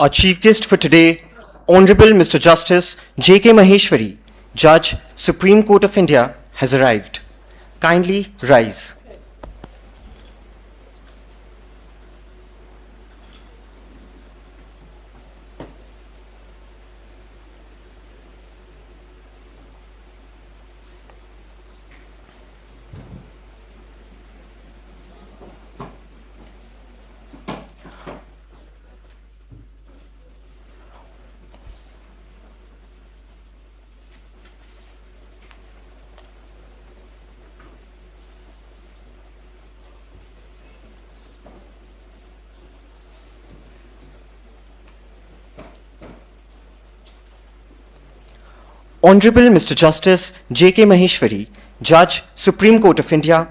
Our chief guest for today, Honorable Mr. Justice J.K. Maheshwari, Judge, Supreme Court of India, has arrived. Kindly rise. Honorable Mr. Justice J.K. Maheshwari, Judge, Supreme Court of India,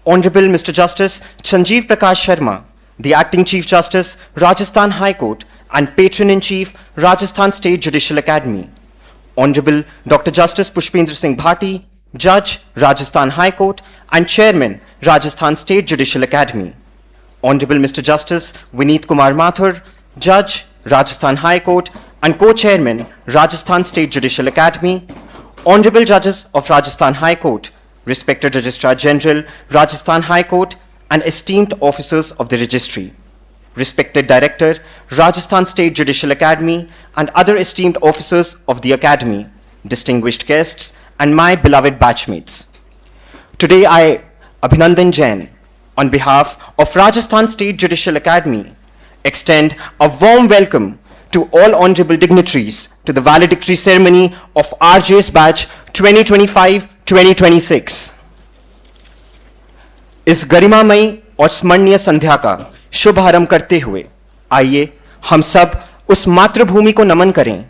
Honorable Mr. Justice Sanjeev Prakash Sharma, the Acting Chief Justice, Rajasthan High Court and Patron-in-Chief, Rajasthan State Judicial Academy, Honorable Dr. Justice Pushpendra Singh Bhati, Judge, Rajasthan High Court and Chairman, Rajasthan State Judicial Academy, Honorable Mr. Justice Vineet Kumar Mathur, Judge, Rajasthan High Court and Co-Chairman, Rajasthan State Judicial Academy, Honorable Judges of Rajasthan High Court, respected Registrar General, Rajasthan High Court and esteemed officers of the Registry, respected Director, Rajasthan State Judicial Academy and other esteemed officers of the Academy, distinguished guests and my beloved batchmates. Today I, Abhinandan Jain, on behalf of Rajasthan State Judicial Academy, extend a warm welcome to all honorable dignitaries to the valedictory ceremony of Rjs Batch 2025-2026. इस गरिमामयी और स्मरणीय संध्या का शुभ आरंभ करते हुए आइए हम सब उस मातृभूमि को नमन करें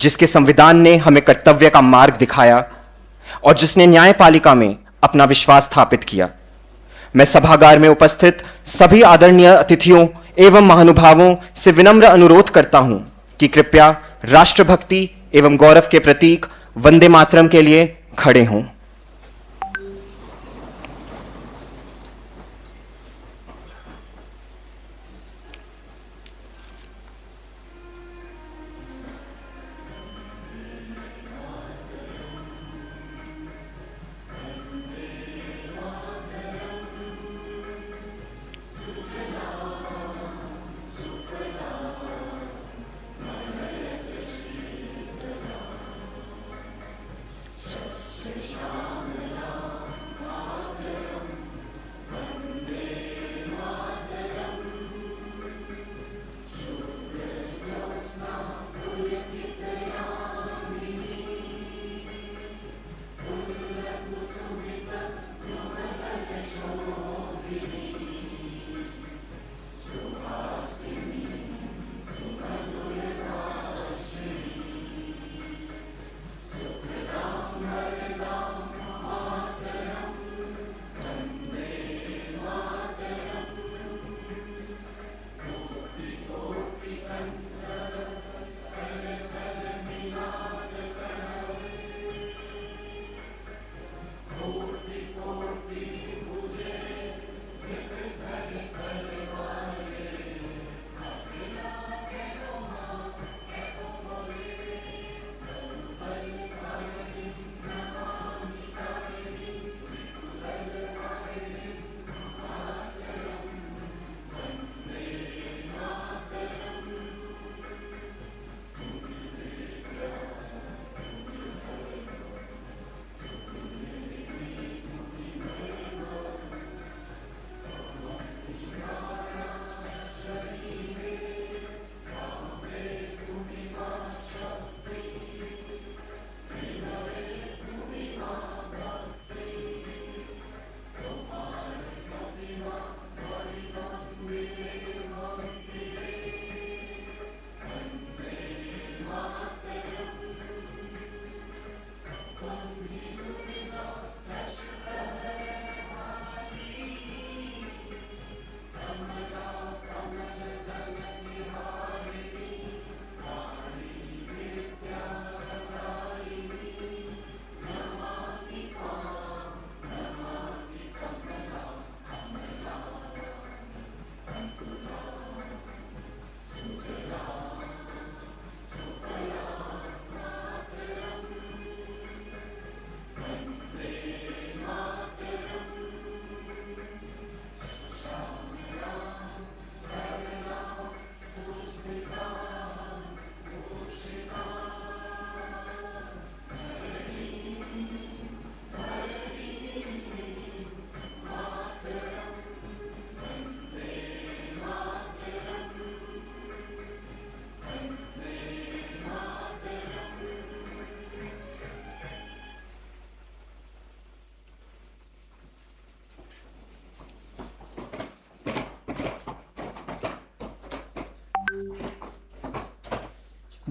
जिसके संविधान ने हमें कर्तव्य का मार्ग दिखाया और जिसने न्यायपालिका में अपना विश्वास स्थापित किया। मैं सभागार में उपस्थित सभी आदरणीय अतिथियों एवं महानुभावों से विनम्र अनुरोध करता हूं कि कृपया राष्ट्रभक्ति एवं गौरव के प्रतीक वंदे मातरम के लिए खड़े हों।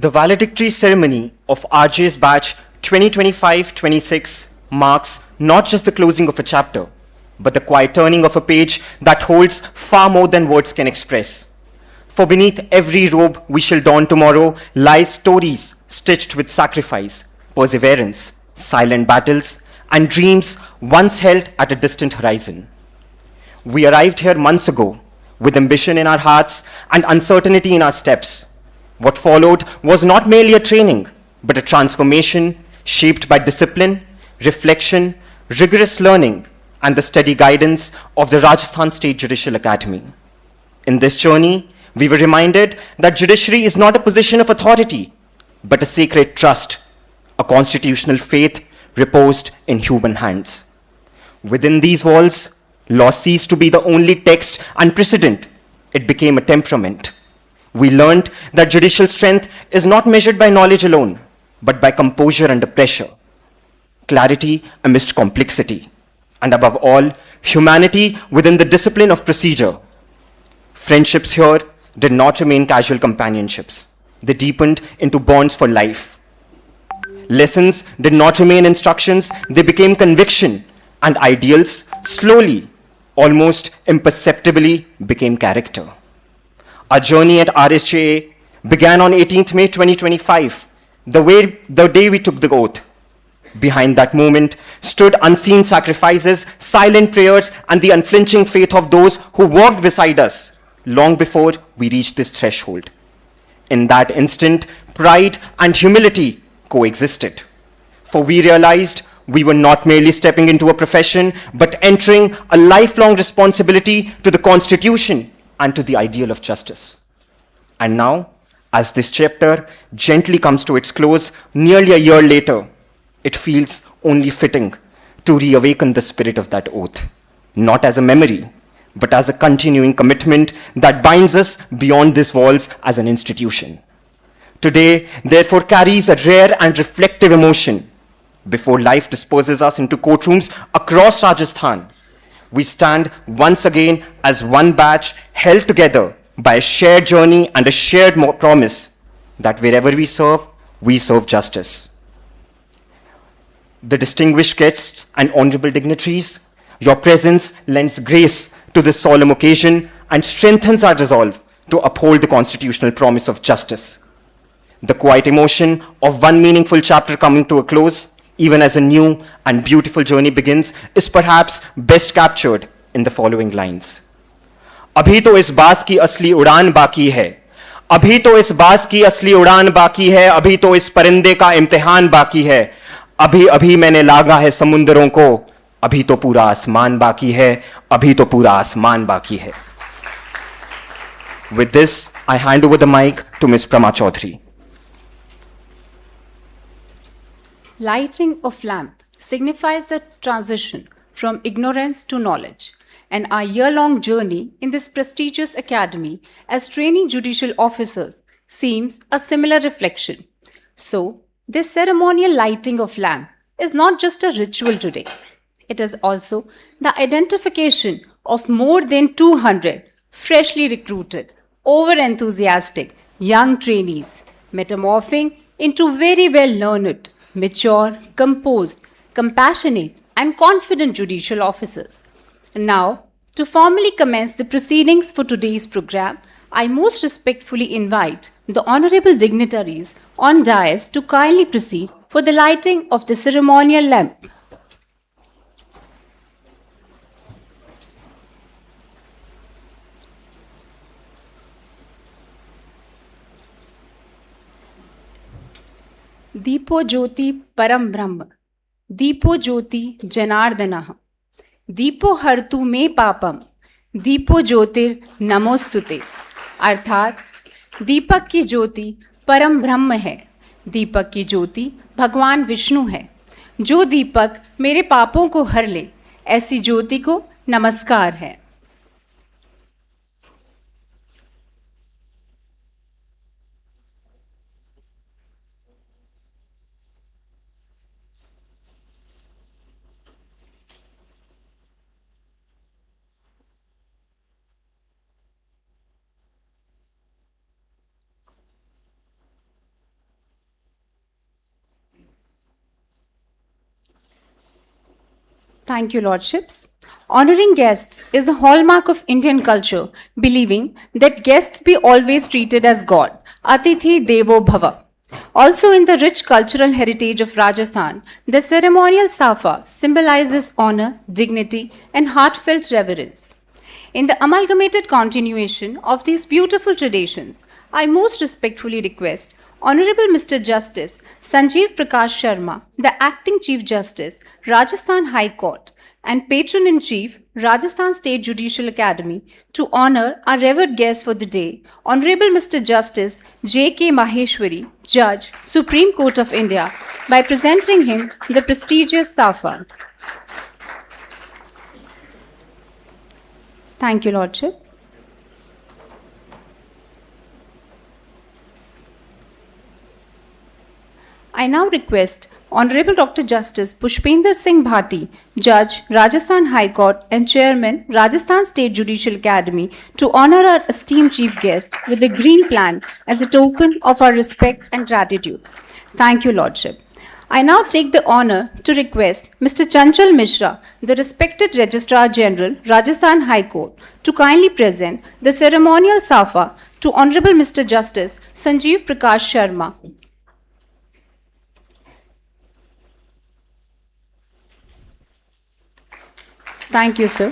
The valedictory ceremony of Rjs batch 2025-26 marks not just the closing of a chapter, but the quiet turning of a page that holds far more than words can express. For beneath every robe we shall don tomorrow lies stories stitched with sacrifice, perseverance, silent battles, and dreams once held at a distant horizon. We arrived here months ago with ambition in our hearts and uncertainty in our steps. What followed was not merely a training, but a transformation shaped by discipline, reflection, rigorous learning, and the steady guidance of the Rajasthan State Judicial Academy. In this journey, we were reminded that judiciary is not a position of authority, but a sacred trust, a constitutional faith reposed in human hands. Within these walls, law ceased to be the only text and precedent. It became a temperament. We learned that judicial strength is not measured by knowledge alone, but by composure under pressure, clarity amidst complexity, and above all, humanity within the discipline of procedure. Friendships here did not remain casual companionships. They deepened into bonds for life. Lessons did not remain instructions, they became conviction, and ideals slowly, almost imperceptibly, became character. Our journey at RSJA began on 18th May 2025, the day we took the oath. Behind that moment stood unseen sacrifices, silent prayers, and the unflinching faith of those who walked beside us long before we reached this threshold. In that instant, pride and humility coexisted, for we realized we were not merely stepping into a profession, but entering a lifelong responsibility to the Constitution and to the ideal of justice. And now, as this chapter gently comes to its close, nearly a year later, it feels only fitting to reawaken the spirit of that oath, not as a memory, but as a continuing commitment that binds us beyond these walls as an institution. Today, therefore, carries a rare and reflective emotion. Before life disperses us into courtrooms across Rajasthan, we stand once again as one batch held together by a shared journey and a shared promise that wherever we serve justice. The distinguished guests and honorable dignitaries, your presence lends grace to this solemn occasion and strengthens our resolve to uphold the constitutional promise of justice. The quiet emotion of one meaningful chapter coming to a close, even as a new and beautiful journey begins, is perhaps best captured in the following lines. अभी तो इस बास की असली उड़ान बाकी है, अभी तो इस बास की असली उड़ान बाकी है, अभी तो इस परिंदे का इम्तिहान बाकी है, अभी अभी मैंने लागा है समुंदरों को, अभी तो पूरा आसमान बाकी है, अभी तो पूरा आसमान बाकी है. With this, I hand over the mic to Ms. Prama Chaudhary. Lighting of lamp signifies the transition from ignorance to knowledge, and our year-long journey in this prestigious academy as trainee judicial officers seems a similar reflection. So, this ceremonial lighting of lamp is not just a ritual today. It is also the identification of more than 200 freshly recruited, over-enthusiastic young trainees, metamorphing into very well-learned, mature, composed, compassionate, and confident judicial officers. Now, to formally commence the proceedings for today's program, I most respectfully invite the honorable dignitaries on dais to kindly proceed for the lighting of the ceremonial lamp. दीपो ज्योति परम ब्रह्म, दीपो ज्योति जनार्दनः, दीपो हर्तु मे पापम, दीपो ज्योतिर नमोस्तुते. अर्थात दीपक की ज्योति परम ब्रह्म है, दीपक की ज्योति भगवान विष्णु है. जो दीपक मेरे पापों को हर ले, ऐसी ज्योति को नमस्कार है. Thank you, Lordships. Honoring guests is the hallmark of Indian culture, believing that guests be always treated as God, Atithi Devo Bhava. Also, in the rich cultural heritage of Rajasthan, the ceremonial safa symbolizes honor, dignity, and heartfelt reverence. In the amalgamated continuation of these beautiful traditions, I most respectfully request Honorable Mr. Justice Sanjeev Prakash Sharma, the Acting Chief Justice, Rajasthan High Court, and Patron in Chief, Rajasthan State Judicial Academy, to honor our revered guest for the day, Honorable Mr. Justice J.K. Maheshwari, Judge, Supreme Court of India, by presenting him the prestigious Safa. Thank you, Lordship. I now request Honorable Dr. Justice Pushpender Singh Bhati, Judge, Rajasthan High Court and Chairman, Rajasthan State Judicial Academy, to honor our esteemed chief guest with a green plant as a token of our respect and gratitude. Thank you, Lordship. I now take the honor to request Mr. Chanchal Mishra, the respected Registrar General, Rajasthan High Court, to kindly present the ceremonial safa to Honorable Mr. Justice Sanjeev Prakash Sharma. Thank you, sir.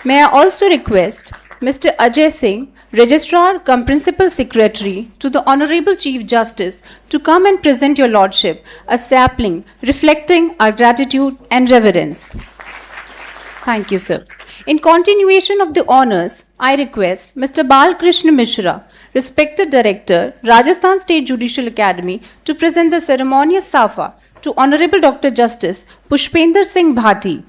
May I also request Mr. Ajay Singh, Registrar cum Principal Secretary to the Honorable Chief Justice, to come and present your Lordship a sapling reflecting our gratitude and reverence. Thank you, sir. In continuation of the honors, I request Mr. Balkrishna Mishra, respected Director, Rajasthan State Judicial Academy, to present the ceremonious safa to Honorable Dr. Justice Pushpender Singh Bhati.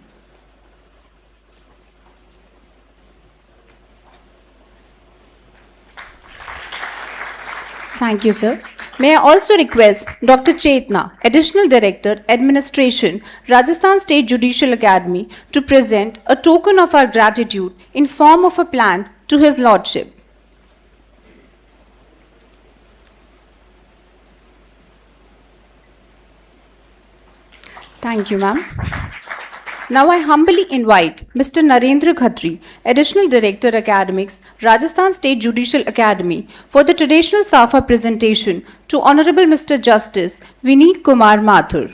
Thank you, sir. May I also request Dr. Chetna, Additional Director, Administration, Rajasthan State Judicial Academy, to present a token of our gratitude in form of a plant to His Lordship. Thank you, ma'am. Now I humbly invite Mr. Narendra Khatri, Additional Director Academics, Rajasthan State Judicial Academy, for the traditional Safa presentation to Honorable Mr. Justice Vineet Kumar Mathur.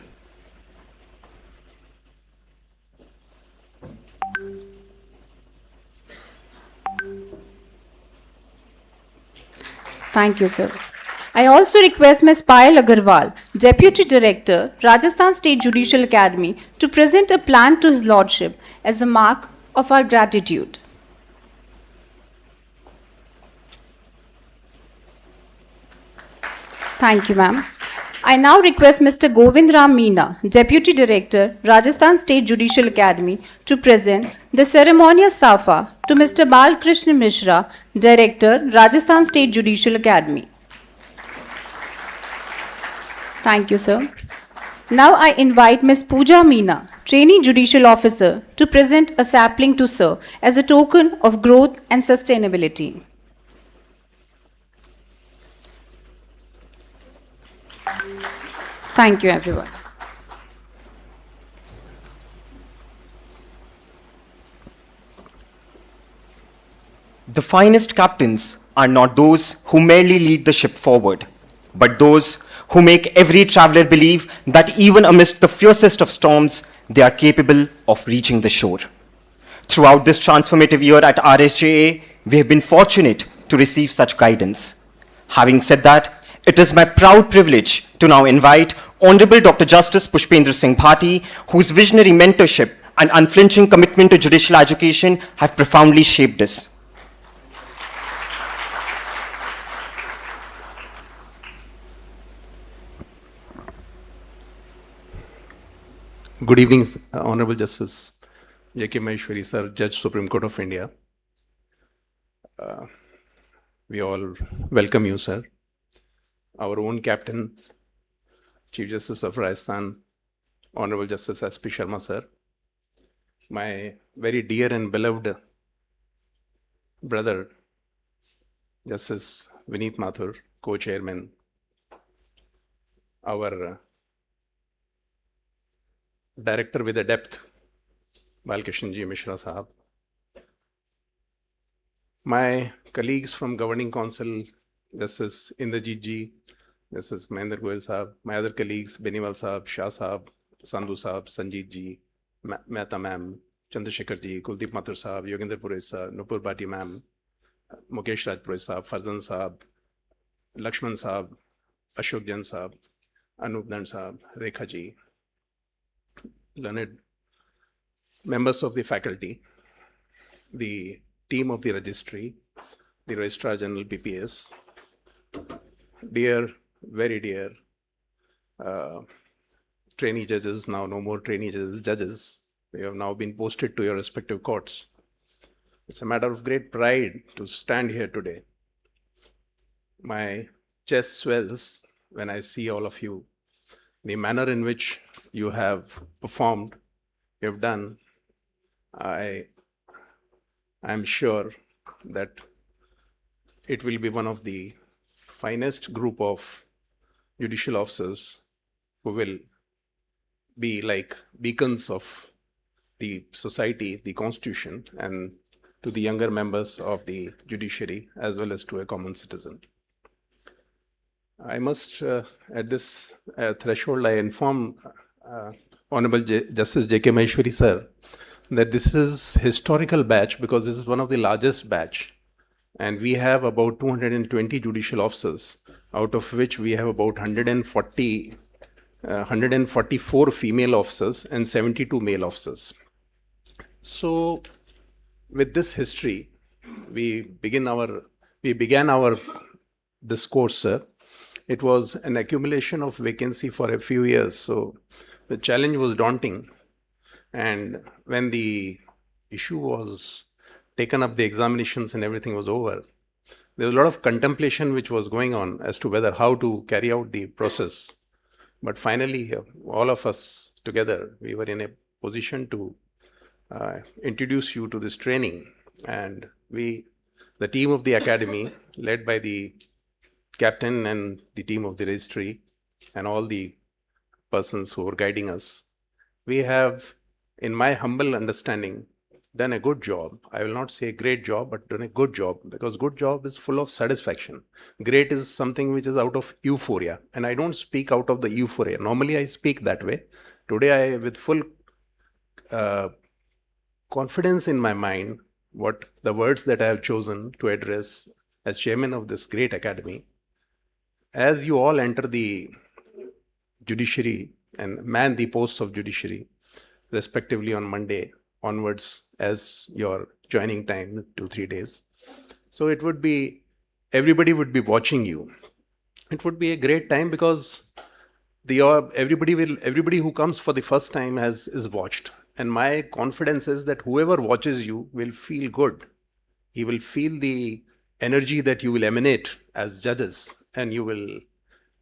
Thank you, sir. I also request Ms. Payal Agarwal, Deputy Director, Rajasthan State Judicial Academy, to present a plant to His Lordship as a mark of our gratitude. Thank you, ma'am. I now request Mr. Govind Ram Meena, Deputy Director, Rajasthan State Judicial Academy, to present the ceremonial safa to Mr. Balkrishna Mishra, Director, Rajasthan State Judicial Academy. Thank you, sir. Now I invite Ms. Pooja Meena, Trainee Judicial Officer, to present a sapling to Sir as a token of growth and sustainability. Thank you, everyone. The finest captains are not those who merely lead the ship forward, but those who make every traveler believe that even amidst the fiercest of storms, they are capable of reaching the shore. Throughout this transformative year at RSJA, we have been fortunate to receive such guidance. Having said that, it is my proud privilege to now invite Honorable Dr. Justice Pushpender Singh Bhati, whose visionary mentorship and unflinching commitment to judicial education have profoundly shaped us. Good evening, Honorable Justice J.K. Maheshwari, Sir, Judge, Supreme Court of India. We all welcome you, sir. Our own captain, Chief Justice of Rajasthan, Honorable Justice S.P. Sharma, sir. My very dear and beloved brother, Justice Vineet Mathur, co-chairman. Our director with a depth, Balkishan Ji Mishra Sahab, my colleagues from Governing Council, Justice Inderjeet Ji, Justice Mahendra Goyal Sahab, my other colleagues, Beniwal Sahab, Shah Sahab, Sandhu Sahab, Sanjeet Ji, Mehta Ma'am, Chandrasekhar Ji, Kuldeep Mathur Sahab, Yogendra Puri Sahab, Nupur Bhati Ma'am, Mukesh Rajpuri Sahab, Farzan Sahab, Lakshman Sahab, Ashok Jan Sahab, Anup Dand Sahab, Rekha Ji, learned members of the faculty, the team of the registry, the Registrar General PPS, dear, very dear trainee judges, now no more trainee judges, you have now been posted to your respective courts. It's a matter of great pride to stand here today. My chest swells when I see all of you. The manner in which you have performed, you have done, I am sure that it will be one of the finest group of judicial officers who will be like beacons of the society, the constitution, and to the younger members of the judiciary, as well as to a common citizen. I must, at this threshold, I inform Honorable Justice J.K. Maheshwari sir that this is historical batch because this is one of the largest batch, and we have about 220 judicial officers, out of which we have about 144 female officers and 72 male officers. So, with this history, we began our this course, sir. It was an accumulation of vacancy for a few years, so the challenge was daunting. And when the issue was taken up, the examinations and everything was over, there was a lot of contemplation which was going on as to whether how to carry out the process. But finally, all of us together, we were in a position to introduce you to this training. And the team of the academy, led by the captain and the team of the registry and all the persons who were guiding us, we have, in my humble understanding, done a good job. I will not say a great job, but done a good job, because good job is full of satisfaction. Great is something which is out of euphoria, and I don't speak out of the euphoria. Normally I speak that way. Today I, with full confidence in my mind, what the words that I have chosen to address as chairman of this great academy, as you all enter the judiciary and man the posts of judiciary, respectively on Monday onwards as your joining time, 2-3 days. So it would be, everybody would be watching you. It would be a great time because everybody who comes for the first time is watched. And my confidence is that whoever watches you will feel good. He will feel the energy that you will emanate as judges, and you will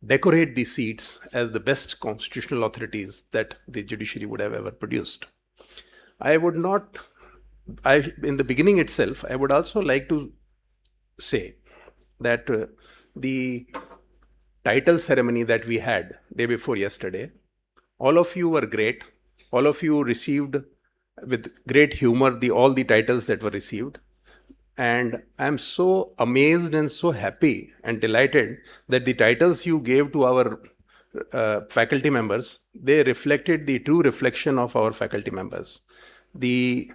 decorate the seats as the best constitutional authorities that the judiciary would have ever produced. In the beginning itself, I would also like to say that the title ceremony that we had day before yesterday, all of you were great. All of you received with great humor all the titles that were received. And I'm so amazed and so happy and delighted that the titles you gave to our faculty members, they reflected the true reflection of our faculty members. My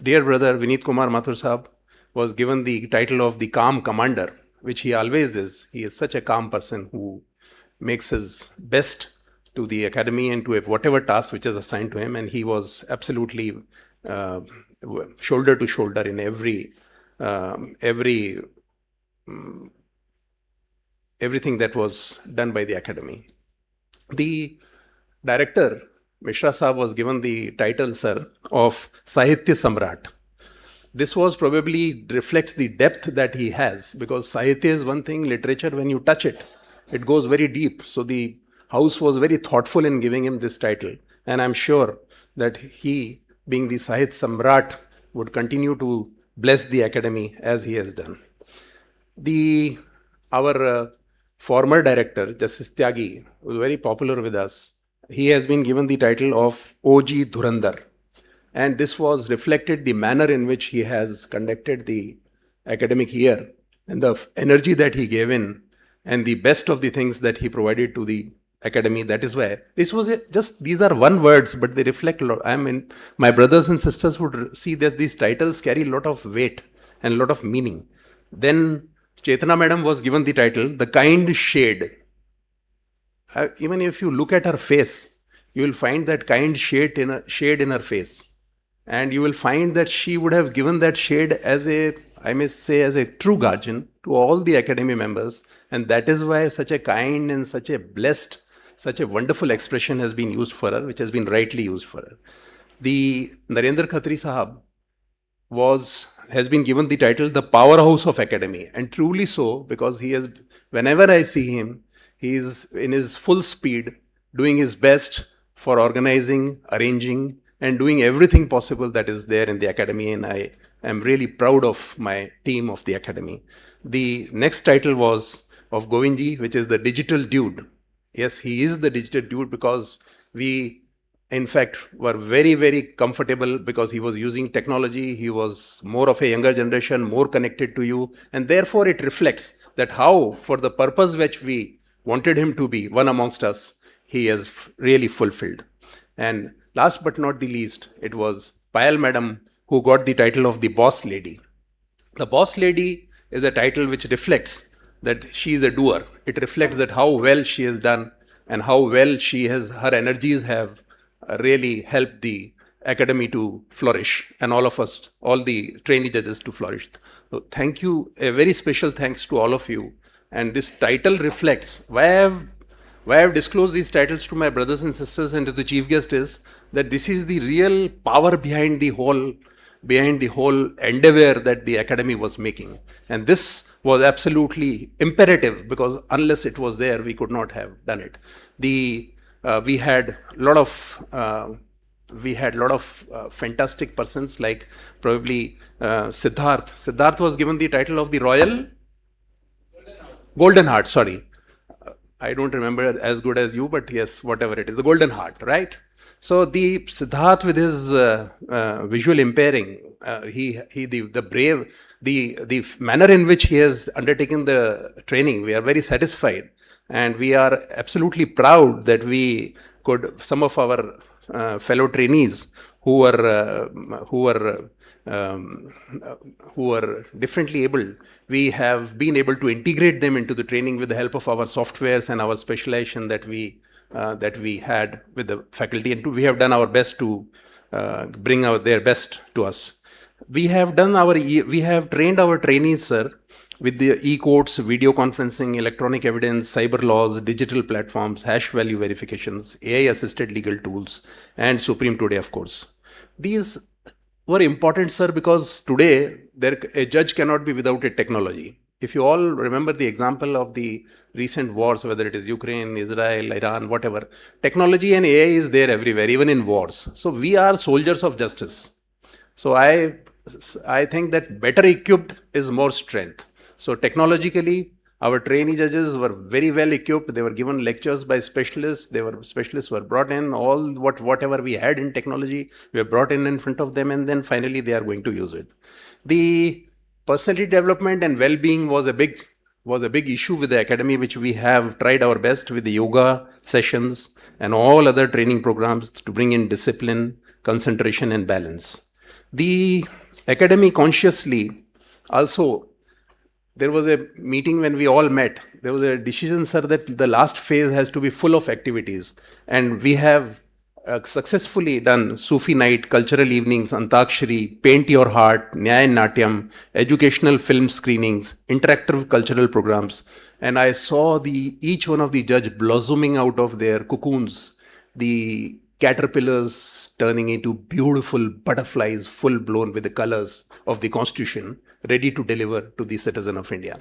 dear brother Vineet Kumar Mathur Sahab was given the title of the calm commander, which he always is. He is such a calm person who makes his best to the academy and to whatever task which is assigned to him, and he was absolutely shoulder to shoulder in everything that was done by the academy. The director, Mishra Sahab, was given the title, sir, of Sahitya Samrat. This was probably reflects the depth that he has, because Sahitya is one thing, literature, when you touch it, it goes very deep. So the house was very thoughtful in giving him this title, and I'm sure that he, being the Sahitya Samrat, would continue to bless the academy as he has done. Our former director, Justice Tyagi, was very popular with us, he has been given the title of OG Dhurandhar. And this was reflected the manner in which he has conducted the academic year and the energy that he gave in and the best of the things that he provided to the academy. That is why this was just, these are one words, but they reflect a lot. I mean, my brothers and sisters would see that these titles carry a lot of weight and a lot of meaning. Then Chetana madam was given the title, The Kind Shade. Even if you look at her face, you will find that kind shade in her face. And you will find that she would have given that shade as a, I may say, as a true guardian to all the academy members. And that is why such a kind and such a blessed, such a wonderful expression has been used for her, which has been rightly used for her. The Narendra Khatri Sahab has been given the title the powerhouse of academy, and truly so, because he has, whenever I see him, he is in his full speed doing his best for organizing, arranging, and doing everything possible that is there in the academy, and I am really proud of my team of the academy. The next title was of Govindji, which is the digital dude. Yes, he is the digital dude because we, in fact, were very, very comfortable because he was using technology. He was more of a younger generation, more connected to you. And therefore, it reflects that how, for the purpose which we wanted him to be, one amongst us, he has really fulfilled. And last but not the least, it was Payal madam who got the title of the boss lady. The boss lady is a title which reflects that she is a doer. It reflects that how well she has done and how well her energies have really helped the academy to flourish, and all of us, all the trainee judges to flourish. So thank you, a very special thanks to all of you. And this title reflects, why I have disclosed these titles to my brothers and sisters and to the chief guest is that this is the real power behind the whole endeavor that the academy was making. And this was absolutely imperative because unless it was there, we could not have done it. We had a lot of fantastic persons like probably Siddharth. Siddharth was given the title of the Royal Golden Heart, sorry. I don't remember as good as you, but yes, whatever it is, the Golden Heart, right? So the Siddharth with his visual impairing, the manner in which he has undertaken the training, we are very satisfied. And we are absolutely proud that we could, some of our fellow trainees who were differently abled, we have been able to integrate them into the training with the help of our softwares and our specialization that we had with the faculty, and we have done our best to bring their best to us. We have trained our trainees, sir, with the e-courts, video conferencing, electronic evidence, cyber laws, digital platforms, hash value verifications, AI-assisted legal tools, and Supreme Today, of course. These were important, sir, because today a judge cannot be without a technology. If you all remember the example of the recent wars, whether it is Ukraine, Israel, Iran, whatever, technology and AI is there everywhere, even in wars. So we are soldiers of justice. So I think that better equipped is more strength. So technologically, our trainee judges were very well equipped. They were given lectures by specialists. Specialists were brought in. Whatever we had in technology, we were brought in front of them, and then finally they are going to use it. The personality development and well-being was a big issue with the academy, which we have tried our best with the yoga sessions and all other training programs to bring in discipline, concentration, and balance. The academy consciously also, there was a meeting when we all met. There was a decision, sir, that the last phase has to be full of activities. And we have successfully done Sufi night, cultural evenings, Antakshari, Paint Your Heart, Nyaya and Natyam, educational film screenings, interactive cultural programs. And I saw each one of the judge blossoming out of their cocoons, the caterpillars turning into beautiful butterflies, full blown with the colors of the Constitution, ready to deliver to the citizen of India.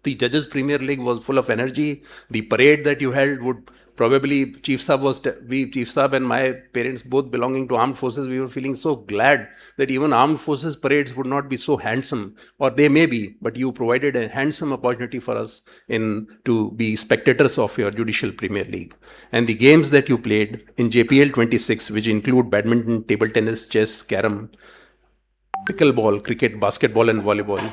The Judges Premier League was full of energy. The parade that you held would probably, Chief Saab and my parents both belonging to armed forces, we were feeling so glad that even armed forces parades would not be so handsome, or they may be, but you provided a handsome opportunity for us to be spectators of your Judicial Premier League. And the games that you played in JPL 26, which include badminton, table tennis, chess, carom, pickleball, cricket, basketball, and volleyball.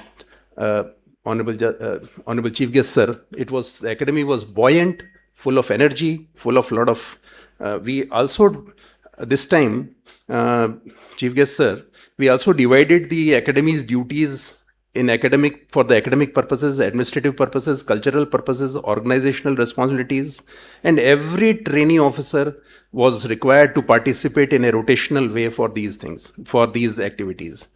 Honorable Chief Guest, sir, the academy was buoyant, full of energy, full of lot of. We also, this time, Chief Guest, sir, we also divided the academy's duties for the academic purposes, administrative purposes, cultural purposes, organizational responsibilities, and every trainee officer was required to participate in a rotational way for these things, for these activities.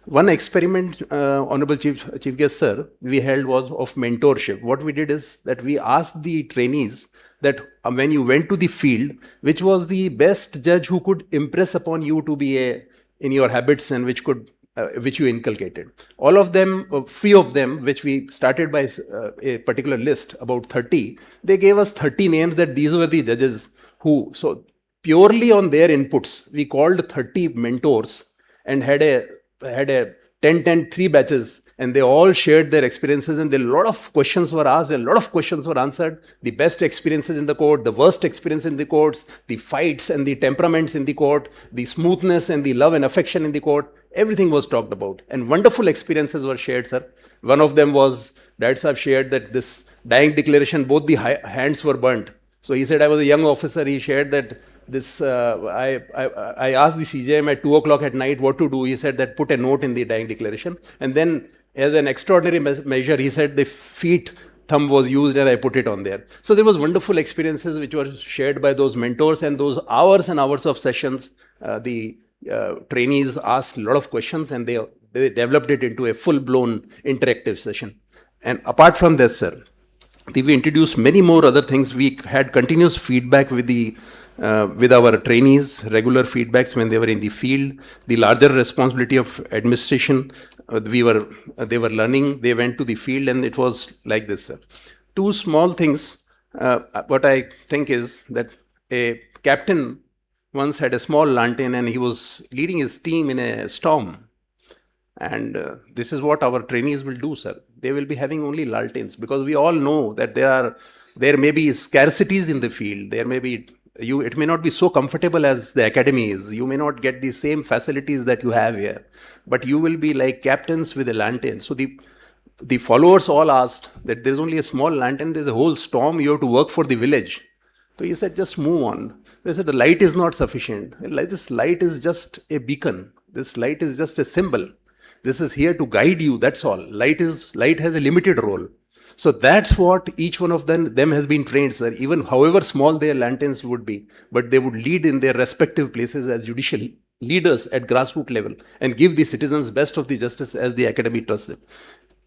One experiment, Honorable Chief Guest, sir, we held was of mentorship. What we did is that we asked the trainees that when you went to the field, which was the best judge who could impress upon you to be in your habits and which you inculcated. All of them, few of them, which we started by a particular list, about 30, they gave us 30 names that these were the judges who, so purely on their inputs, we called 30 mentors and had a 10, 3 batches, and they all shared their experiences, and a lot of questions were asked, a lot of questions were answered. The best experiences in the court, the worst experience in the courts, the fights and the temperaments in the court, the smoothness and the love and affection in the court, everything was talked about. And wonderful experiences were shared, sir. One of them was, Dad Sahab shared that this dying declaration, both the hands were burnt. So he said, I was a young officer, he shared that I asked the CJM at 2 o'clock at night what to do. He said that put a note in the dying declaration. And then as an extraordinary measure, he said the thumb was used and I put it on there. So there was wonderful experiences which were shared by those mentors, and those hours and hours of sessions, the trainees asked a lot of questions and they developed it into a full-blown interactive session. And apart from this, sir, we introduced many more other things. We had continuous feedback with our trainees, regular feedbacks when they were in the field, the larger responsibility of administration. They were learning, they went to the field, and it was like this, sir. Two small things, what I think is that a captain once had a small lantern and he was leading his team in a storm. And this is what our trainees will do, sir. They will be having only lanterns, because we all know that there may be scarcities in the field. There may be it may not be so comfortable as the academy is. You may not get the same facilities that you have here, but you will be like captains with a lantern. So the followers all asked that there's only a small lantern, there's a whole storm, you have to work for the village. So he said, just move on. They said, the light is not sufficient. This light is just a beacon. This light is just a symbol. This is here to guide you, that's all. Light has a limited role. So that's what each one of them has been trained, sir, even however small their lanterns would be, but they would lead in their respective places as judicial leaders at grassroots level and give the citizens best of the justice as the academy trusts them.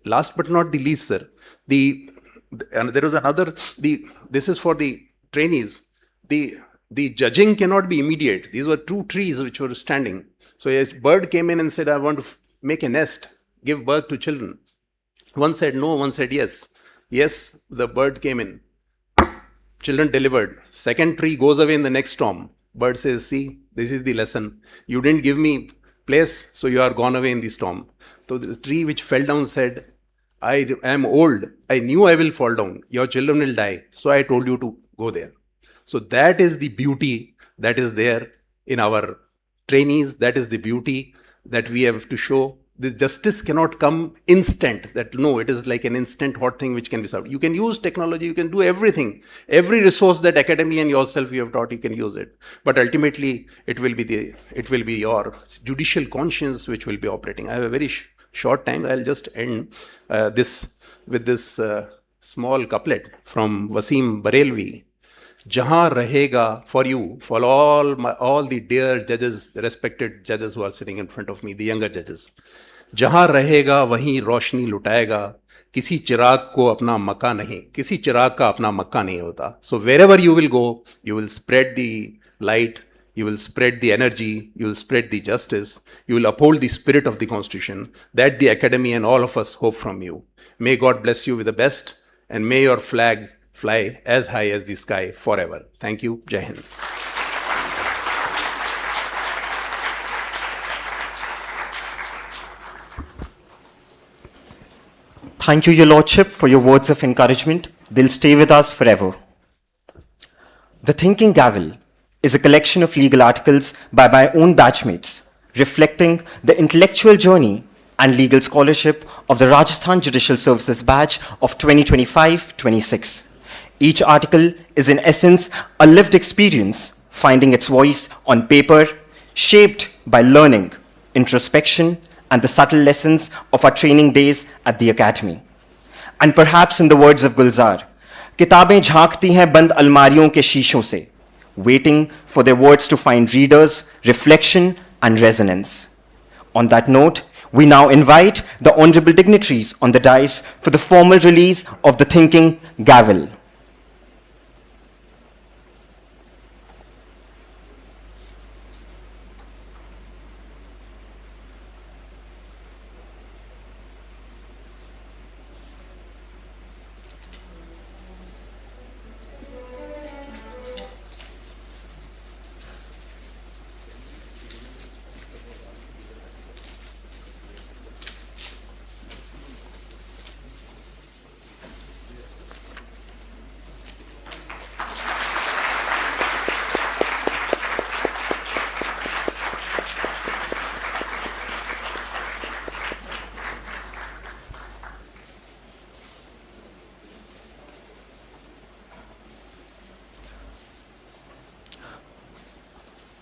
Last but not the least, sir, and there was another, this is for the trainees, the judging cannot be immediate. These were 2 trees which were standing. So a bird came in and said, I want to make a nest, give birth to children. One said no, one said yes. Yes, the bird came in. Children delivered. Second tree goes away in the next storm. Bird says, see, this is the lesson. You didn't give me place, so you are gone away in the storm. So the tree which fell down said, I am old. I knew I will fall down. Your children will die. So I told you to go there. So that is the beauty that is there in our trainees. That is the beauty that we have to show. This justice cannot come instant, that no, it is like an instant hot thing which can be solved. You can use technology, you can do everything. Every resource that academy and yourself you have taught, you can use it. But ultimately, it will be your judicial conscience which will be operating. I have a very short time. I'll just end with this small couplet from Wasim Barelvi. Jahan rahega, for you, for all the dear judges, the respected judges who are sitting in front of me, the younger judges. जहां रहेगा वहीं रोशनी लुटाएगा, किसी चिराग को अपना मक्का नहीं, किसी चिराग का अपना मक्का नहीं होता. So wherever you will go, you will spread the light, you will spread the energy, you will spread the justice, you will uphold the spirit of the Constitution that the Academy and all of us hope from you. May God bless you with the best, and may your flag fly as high as the sky forever. Thank you. Jai Hind. Thank you, Your Lordship, for your words of encouragement. They'll stay with us forever. The Thinking Gavel is a collection of legal articles by my own batchmates, reflecting the intellectual journey and legal scholarship of the Rajasthan Judicial Services batch of 2025-26. Each article is in essence a lived experience, finding its voice on paper, shaped by learning, introspection, and the subtle lessons of our training days at the Academy. And perhaps in the words of Gulzar, किताबें झांकती हैं बंद अलमारियों के शीशों से, waiting for their words to find readers, reflection, and resonance. On that note, we now invite the honorable dignitaries on the dais for the formal release of the Thinking Gavel.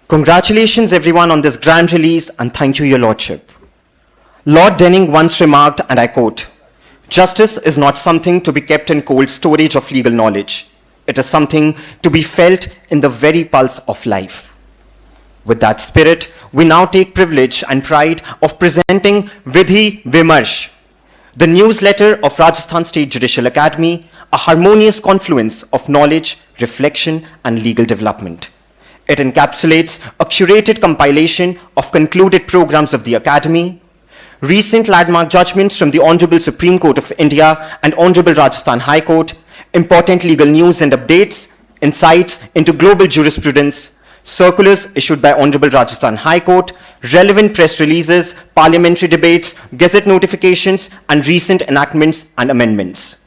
Congratulations everyone on this grand release, and thank you, Your Lordship. Lord Denning once remarked, and I quote, "Justice is not something to be kept in cold storage of legal knowledge. It is something to be felt in the very pulse of life." With that spirit, we now take privilege and pride of presenting Vidhi Vimarsh, the newsletter of Rajasthan State Judicial Academy, a harmonious confluence of knowledge, reflection, and legal development. It encapsulates a curated compilation of concluded programs of the Academy, recent landmark judgments from the Honorable Supreme Court of India and Honorable Rajasthan High Court, important legal news and updates, insights into global jurisprudence, circulars issued by Honorable Rajasthan High Court, relevant press releases, parliamentary debates, gazette notifications, and recent enactments and amendments.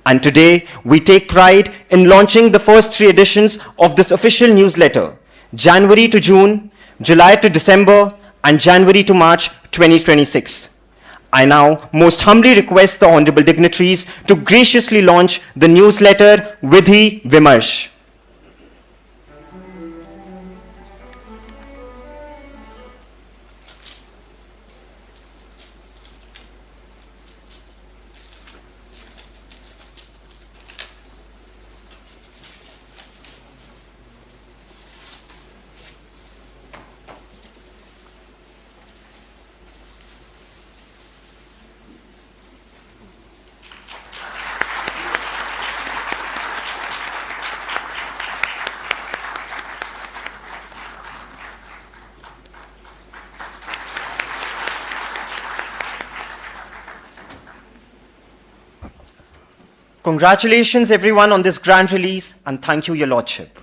And today, we take pride in launching the first 3 editions of this official newsletter, January to June, July to December, and January to March 2026. I now most humbly request the honorable dignitaries to graciously launch the newsletter Vidhi Vimarsh. Congratulations everyone on this grand release, and thank you, Your Lordship.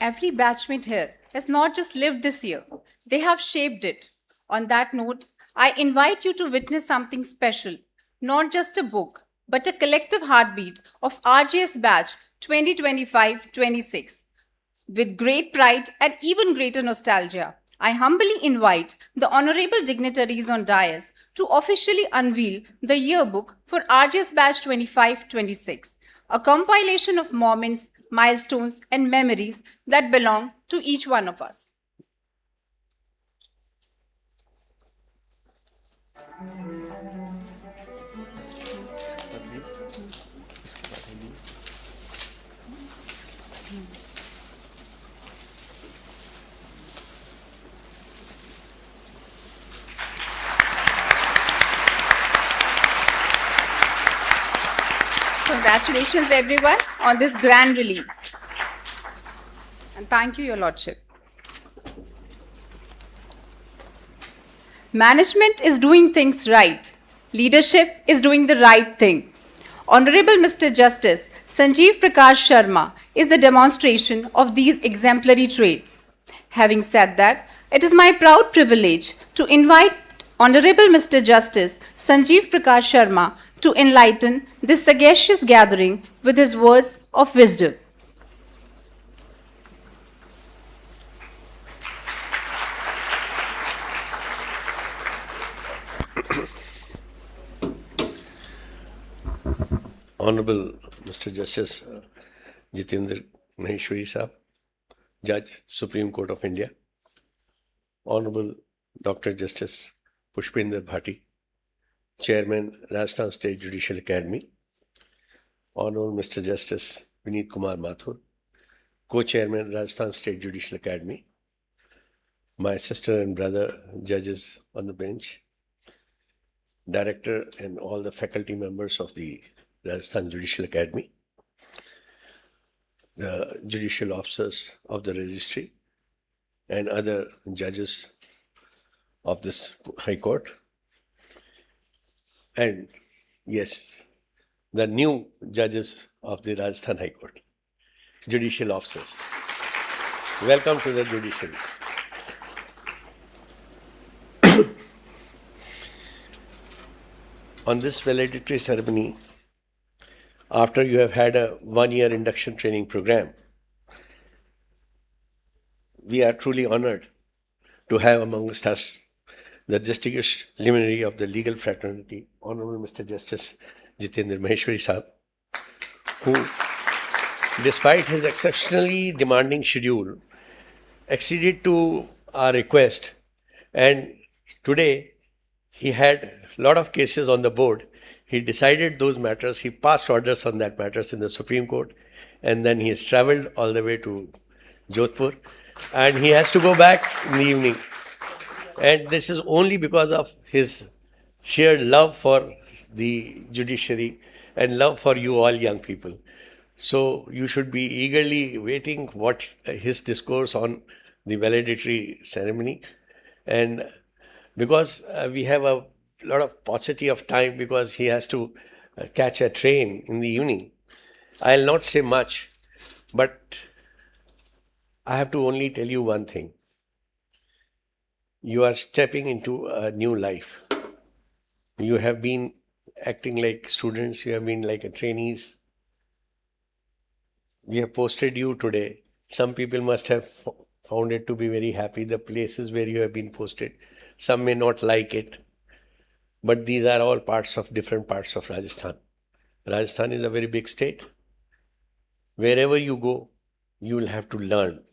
Every batchmate here has not just lived this year, they have shaped it. On that note, I invite you to witness something special, not just a book, but a collective heartbeat of Rjs batch 2025-26. With great pride and even greater nostalgia, I humbly invite the honorable dignitaries on dais to officially unveil the yearbook for Rjs batch 25-26, a compilation of moments, milestones, and memories that belong to each one of us. Congratulations everyone on this grand release. And thank you, Your Lordship. Management is doing things right. Leadership is doing the right thing. Honorable Mr. Justice Sanjeev Prakash Sharma is the demonstration of these exemplary traits. Having said that, it is my proud privilege to invite Honorable Mr. Justice Sanjeev Prakash Sharma to enlighten this sagacious gathering with his words of wisdom. Honorable Mr. Justice Jitendra Maheshwari Sahab, Judge, Supreme Court of India, Honorable Dr. Justice Pushpender Bhati, Chairman, Rajasthan State Judicial Academy, Honorable Mr. Justice Vineet Kumar Mathur, Co-Chairman, Rajasthan State Judicial Academy, my sister and brother judges on the bench, Director and all the faculty members of the Rajasthan Judicial Academy, the judicial officers of the registry, and other judges of this High Court, and yes, the new judges of the Rajasthan High Court, judicial officers. Welcome to the judiciary. On this valedictory ceremony, after you have had a one-year induction training program, we are truly honored to have amongst us the distinguished luminary of the legal fraternity, Honorable Mr. Justice Jitendra Maheshwari Sahab, who, despite his exceptionally demanding schedule, acceded to our request, and today he had a lot of cases on the board. He decided those matters, he passed orders on that matters in the Supreme Court, and then he has traveled all the way to Jodhpur, and he has to go back in the evening. And this is only because of his sheer love for the judiciary and love for you all young people. So you should be eagerly waiting what his discourse on the valedictory ceremony. And because we have a lot of paucity of time because he has to catch a train in the evening, I'll not say much, but I have to only tell you one thing. You are stepping into a new life. You have been acting like students, you have been like a trainees. We have posted you today. Some people must have found it to be very happy, the places where you have been posted. Some may not like it. But these are all different parts of Rajasthan. Rajasthan is a very big state. Wherever you go, you will have to learn.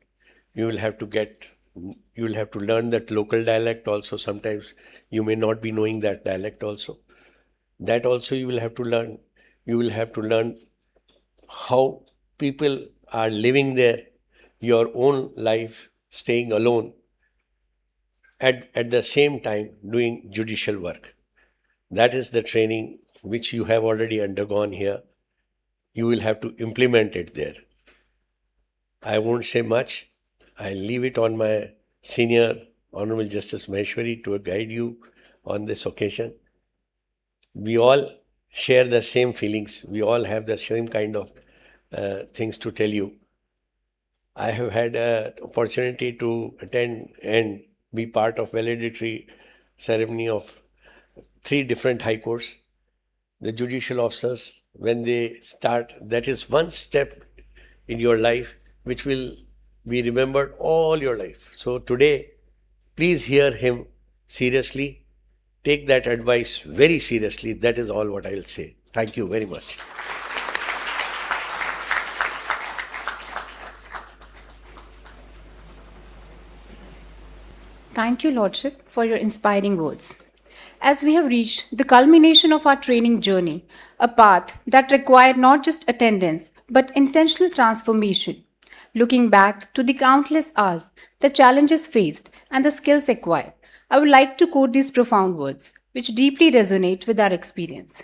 You will have to learn that local dialect also. Sometimes you may not be knowing that dialect also. That also you will have to learn. You will have to learn how people are living there, your own life, staying alone, at the same time doing judicial work. That is the training which you have already undergone here. You will have to implement it there. I won't say much. I'll leave it on my senior Honorable Justice Maheshwari to guide you on this occasion. We all share the same feelings. We all have the same kind of things to tell you. I have had an opportunity to attend and be part of valedictory ceremony of 3 different high courts. The judicial officers, when they start, that is one step in your life which will be remembered all your life. So today, please hear him seriously. Take that advice very seriously. That is all what I will say. Thank you very much. Thank you, Lordship, for your inspiring words. As we have reached the culmination of our training journey, a path that required not just attendance but intentional transformation. Looking back to the countless hours, the challenges faced, and the skills acquired, I would like to quote these profound words, which deeply resonate with our experience.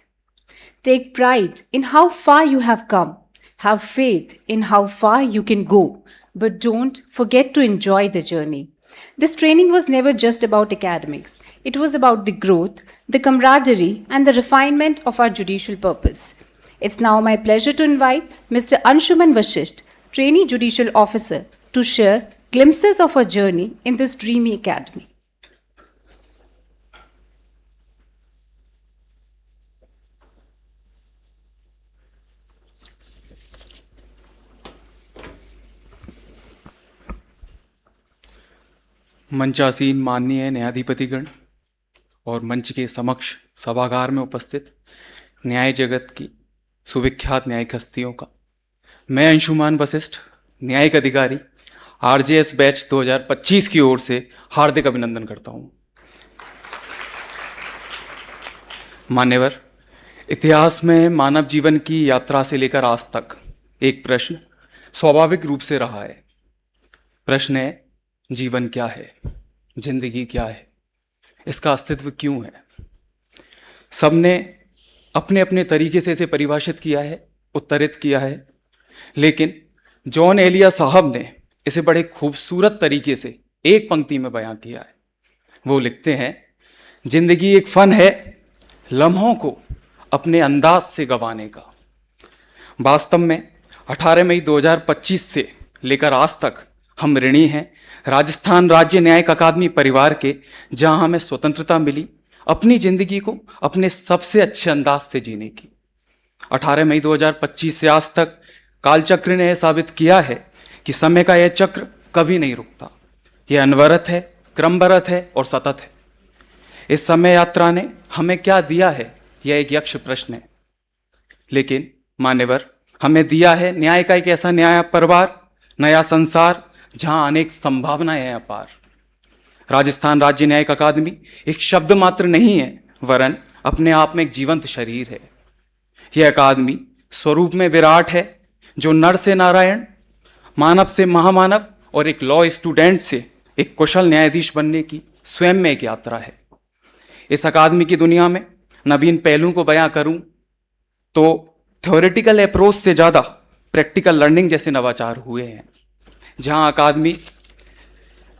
Take pride in how far you have come. Have faith in how far you can go. but don't forget to enjoy the journey. This training was never just about academics. It was about the growth, the camaraderie, and the refinement of our judicial purpose. It's now my pleasure to invite Mr. Anshuman Vashisht, Trainee Judicial Officer, to share glimpses of our journey in this dreamy academy. मंचासीन माननीय न्यायाधिपतिगण और मंच के समक्ष सभागार में उपस्थित न्याय जगत की सुविख्यात न्यायिक हस्तियों का मैं अंशुमान वशिष्ठ न्यायिक अधिकारी आरजेएस बैच 2025 की ओर से हार्दिक अभिनंदन करता हूं। मान्यवर, इतिहास में मानव जीवन की यात्रा से लेकर आज तक एक प्रश्न स्वाभाविक रूप से रहा है। प्रश्न है, जीवन क्या है, जिंदगी क्या है, इसका अस्तित्व क्यों है। सबने अपने अपने तरीके से इसे परिभाषित किया है, उत्तरित किया है, लेकिन जॉन एलिया साहब ने इसे बड़े खूबसूरत तरीके से एक पंक्ति में बयां किया है। वो लिखते हैं, जिंदगी एक फन है लम्हों को अपने अंदाज से गंवाने का। वास्तव में 18 मई 2025 से लेकर आज तक हम ऋणी हैं राजस्थान राज्य न्यायिक अकादमी परिवार के, जहां हमें स्वतंत्रता मिली अपनी जिंदगी को अपने सबसे अच्छे अंदाज से जीने की। 18 मई 2025 से आज तक कालचक्र ने यह साबित किया है कि समय का यह चक्र कभी नहीं रुकता। यह अनवरत है, क्रमबद्ध है और सतत है। इस समय यात्रा ने हमें क्या दिया है, यह एक यक्ष प्रश्न है। लेकिन मान्यवर, हमें दिया है न्याय का एक ऐसा न्याय परिवार, नया संसार जहां अनेक संभावनाएं हैं अपार। राजस्थान राज्य न्यायिक अकादमी एक शब्द मात्र नहीं है, वरन अपने आप में एक जीवंत शरीर है। यह अकादमी स्वरूप में विराट है, जो नर से नारायण, मानव से महामानव और एक लॉ स्टूडेंट से एक कुशल न्यायाधीश बनने की स्वयं में एक यात्रा है। इस अकादमी की दुनिया में नवीन पहलुओं को बयां करूं तो थ्योरेटिकल अप्रोच से ज्यादा प्रैक्टिकल लर्निंग जैसे नवाचार हुए हैं, जहां अकादमी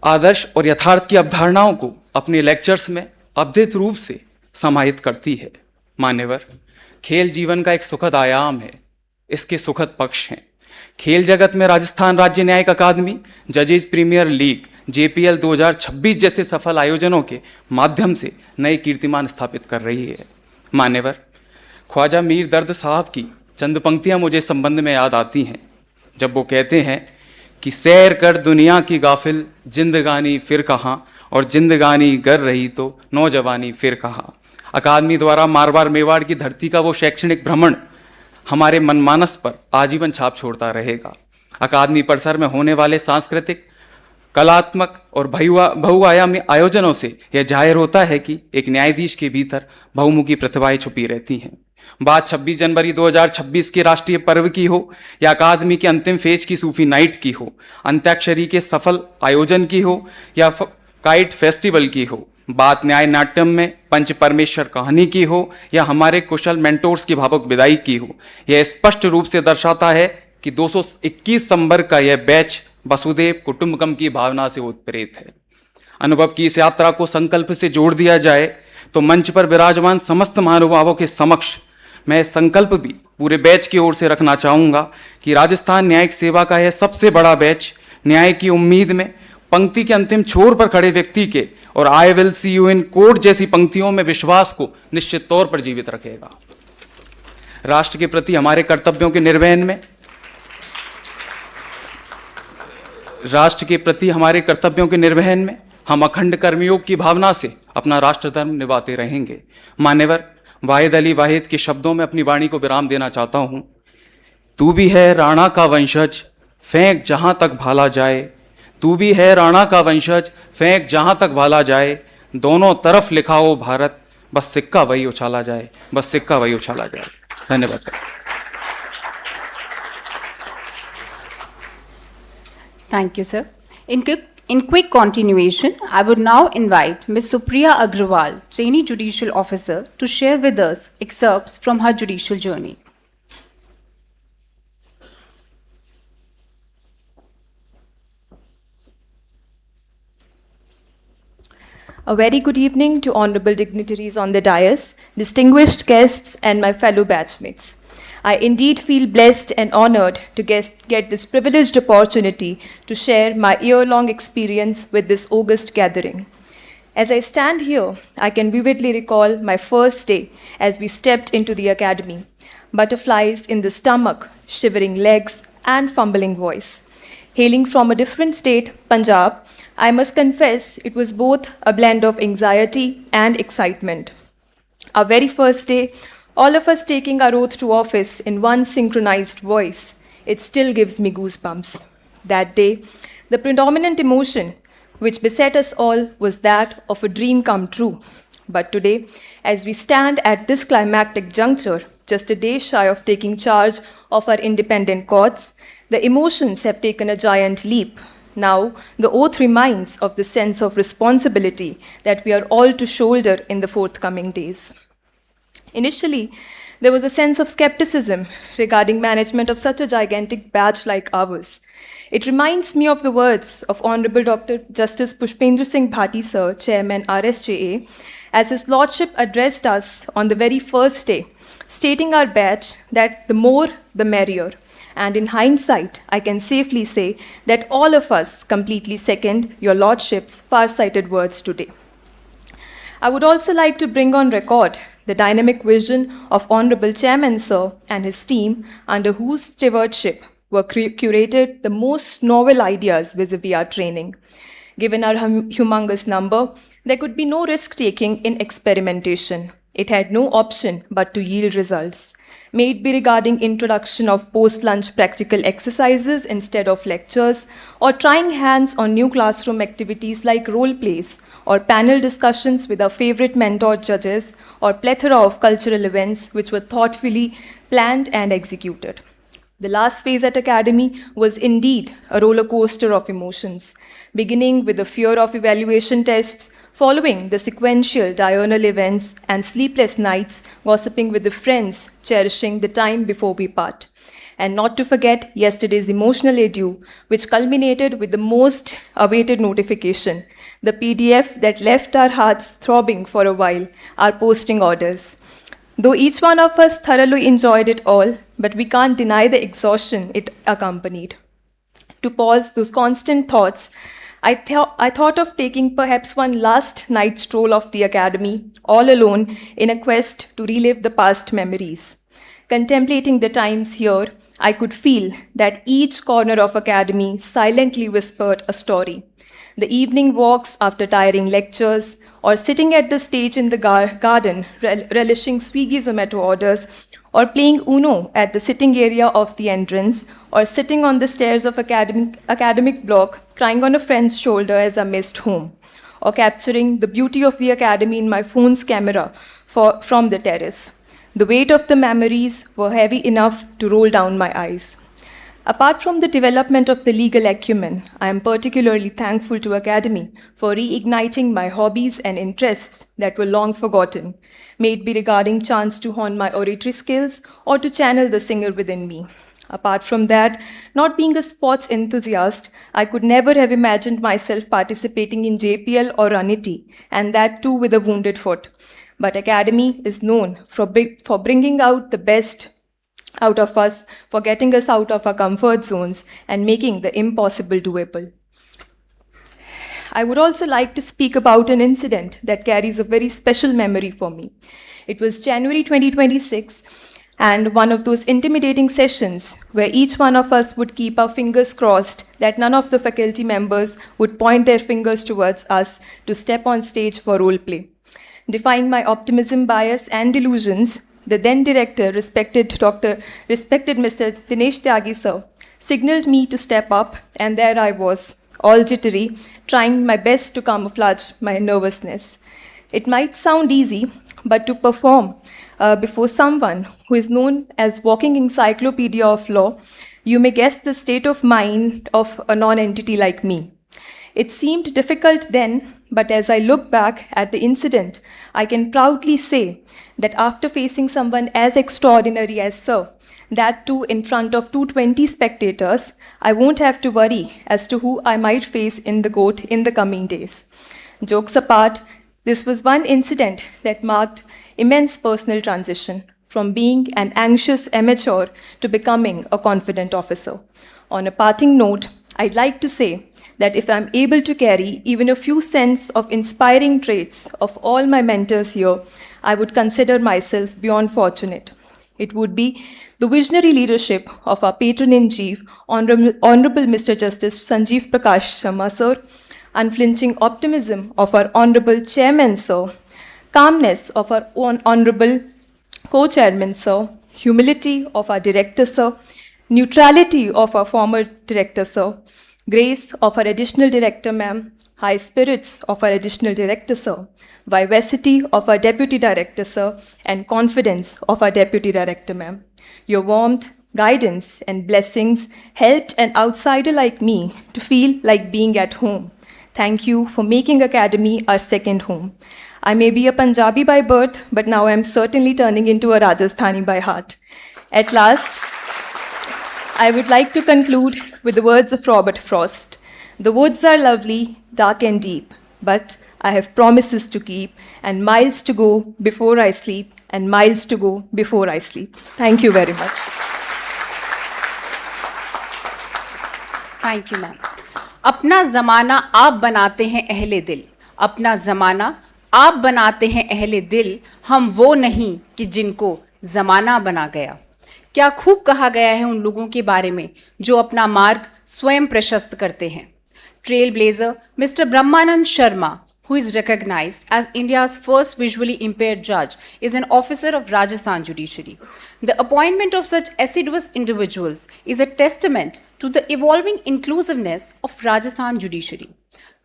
आदर्श और यथार्थ की अवधारणाओं को अपने लेक्चर्स में अद्भुत रूप से समाहित करती है। मान्यवर, खेल जीवन का एक सुखद आयाम है, इसके सुखद पक्ष हैं। खेल जगत में राजस्थान राज्य न्यायिक अकादमी जजेज प्रीमियर लीग जेपीएल 2026 जैसे सफल आयोजनों के माध्यम से नए कीर्तिमान स्थापित कर रही है। मान्यवर, ख्वाजा मीर दर्द साहब की चंद पंक्तियां मुझे संबंध में याद आती हैं, जब वो कहते हैं कि सैर कर दुनिया की गाफिल, जिंदगानी फिर कहाँ, और जिंदगानी गर रही तो नौजवानी फिर कहाँ। अकादमी द्वारा मारवाड़ मेवाड़ की धरती का वो शैक्षणिक भ्रमण हमारे मनमानस पर आजीवन छाप छोड़ता रहेगा। अकादमी परिसर में होने वाले सांस्कृतिक, कलात्मक और बहुआयामी आयोजनों से यह जाहिर होता है कि एक न्यायाधीश के भीतर बहुमुखी प्रतिभाएं छुपी रहती हैं। बात 26 जनवरी 2026 के राष्ट्रीय पर्व की हो या अकादमी के अंतिम फेज की सूफी नाइट की हो, अंत्याक्षरी के सफल आयोजन की हो या काइट फेस्टिवल की हो, बात न्याय नाट्यम में पंच परमेश्वर कहानी की हो या हमारे कुशल मेंटोर्स की भावुक विदाई की हो, यह स्पष्ट रूप से दर्शाता है कि 221 संबर का यह बैच वसुदेव कुटुंबकम की भावना से उत्प्रेरित है। अनुभव की इस यात्रा को संकल्प से जोड़ दिया जाए तो मंच पर विराजमान समस्त महानुभावों के समक्ष मैं संकल्प भी पूरे बैच की ओर से रखना चाहूंगा कि राजस्थान न्यायिक सेवा का यह सबसे बड़ा बैच न्याय की उम्मीद में पंक्ति के अंतिम छोर पर खड़े व्यक्ति के और I will see you in court जैसी पंक्तियों में विश्वास को निश्चित तौर पर जीवित रखेगा। राष्ट्र के प्रति हमारे कर्तव्यों के निर्वहन में हम अखंड कर्मयोग की भावना से अपना राष्ट्र धर्म निभाते रहेंगे। मान्यवर, वाहिद अली वाहिद के शब्दों में अपनी वाणी को विराम देना चाहता हूं। तू भी है राणा का वंशज, फेंक जहां तक भाला जाए। तू भी है राणा का वंशज, फेंक जहां तक भाला जाए। दोनों तरफ लिखा हो भारत, बस सिक्का वही उछाला जाए, बस सिक्का वही उछाला जाए। धन्यवाद। Thank you, sir. In quick continuation, I would now invite Ms. Supriya Agrawal, Trainee Judicial Officer, to share with us excerpts from her judicial journey. A very good evening to honorable dignitaries on the dais, distinguished guests, and my fellow batchmates. I indeed feel blessed and honored to get this privileged opportunity to share my year-long experience with this august gathering. As I stand here, I can vividly recall my first day as we stepped into the academy. Butterflies in the stomach, shivering legs, and fumbling voice. Hailing from a different state, Punjab, I must confess it was both a blend of anxiety and excitement. Our very first day, all of us taking our oath to office in one synchronized voice, it still gives me goosebumps. That day, the predominant emotion which beset us all was that of a dream come true. But today, as we stand at this climactic juncture, just a day shy of taking charge of our independent courts, the emotions have taken a giant leap. Now, the oath reminds of the sense of responsibility that we are all to shoulder in the forthcoming days. Initially, there was a sense of skepticism regarding management of such a gigantic batch like ours. It reminds me of the words of Honorable Dr. Justice Pushpendra Singh Bhati Sir, Chairman RSJA, as his Lordship addressed us on the very first day, stating our batch that the more, the merrier. And in hindsight, I can safely say that all of us completely second your Lordship's far-sighted words today. I would also like to bring on record the dynamic vision of Honorable Chairman Sir and his team, under whose stewardship were curated the most novel ideas vis-a-vis our training. Given our humongous number, there could be no risk-taking in experimentation. It had no option but to yield results. May it be regarding introduction of post-lunch practical exercises instead of lectures, or trying hands on new classroom activities like role plays, or panel discussions with our favorite mentor judges, or plethora of cultural events which were thoughtfully planned and executed. The last phase at Academy was indeed a roller coaster of emotions, beginning with the fear of evaluation tests, following the sequential diurnal events and sleepless nights, gossiping with the friends, cherishing the time before we part. And not to forget yesterday's emotional edu, which culminated with the most awaited notification, the PDF that left our hearts throbbing for a while, our posting orders. Though each one of us thoroughly enjoyed it all, but we can't deny the exhaustion it accompanied. To pause those constant thoughts, I thought of taking perhaps one last night stroll of the academy, all alone, in a quest to relive the past memories. Contemplating the times here, I could feel that each corner of academy silently whispered a story. The evening walks after tiring lectures, or sitting at the stage in the garden, relishing Swiggy Zomato orders, or playing Uno at the sitting area of the entrance, or sitting on the stairs of academic block, crying on a friend's shoulder as I missed home, or capturing the beauty of the academy in my phone's camera from the terrace. The weight of the memories were heavy enough to roll down my eyes. Apart from the development of the legal acumen, I am particularly thankful to Academy for reigniting my hobbies and interests that were long forgotten, may it be regarding chance to hone my oratory skills or to channel the singer within me. Apart from that, not being a sports enthusiast, I could never have imagined myself participating in JPL or Raniti, and that too with a wounded foot. But Academy is known for bringing out the best out of us, for getting us out of our comfort zones and making the impossible doable. I would also like to speak about an incident that carries a very special memory for me. It was January 2026, and one of those intimidating sessions where each one of us would keep our fingers crossed that none of the faculty members would point their fingers towards us to step on stage for role play. Defying my optimism bias and delusions, the then director, respected Mr. Dinesh Tyagi sir, signaled me to step up, and there I was, all jittery, trying my best to camouflage my nervousness. It might sound easy, but to perform before someone who is known as walking encyclopedia of law, you may guess the state of mind of a non-entity like me. It seemed difficult then, but as I look back at the incident, I can proudly say that after facing someone as extraordinary as Sir, that too in front of 220 spectators, I won't have to worry as to who I might face in the court in the coming days. Jokes apart, This was one incident that marked immense personal transition from being an anxious amateur to becoming a confident officer. On a parting note, I'd like to say that if I'm able to carry even a few cents of inspiring traits of all my mentors here, I would consider myself beyond fortunate. It would be the visionary leadership of our patron-in-chief, Honorable Mr. Justice Sanjeev Prakash Sharma, sir, unflinching optimism of our Honorable Chairman, sir, calmness of our Honorable Co-Chairman, sir, humility of our Director, sir, neutrality of our former Director, sir, grace of our Additional Director, ma'am, high spirits of our Additional Director, sir, vivacity of our Deputy Director, sir, and confidence of our Deputy Director, ma'am. Your warmth, guidance, and blessings helped an outsider like me to feel like being at home. Thank you for making Academy our second home. I may be a Punjabi by birth, but now I am certainly turning into a Rajasthani by heart. At last, I would like to conclude with the words of Robert Frost. The woods are lovely, dark and deep, but I have promises to keep and miles to go before I sleep and miles to go before I sleep. Thank you very much. Thank you ma'am. अपना ज़माना आप बनाते हैं अहले दिल, अपना ज़माना आप बनाते हैं अहले दिल, हम वो नहीं कि जिनको ज़माना बना गया. क्या खूब कहा गया है उन लोगों के बारे में जो अपना मार्ग स्वयं प्रशस्त करते हैं. Trail blazer mister Brahmanand Sharma, who is recognized as India's first visually impaired judge, is an officer of Rajasthan Judiciary. The appointment of such assiduous individuals is a testament to the evolving inclusiveness of Rajasthan Judiciary.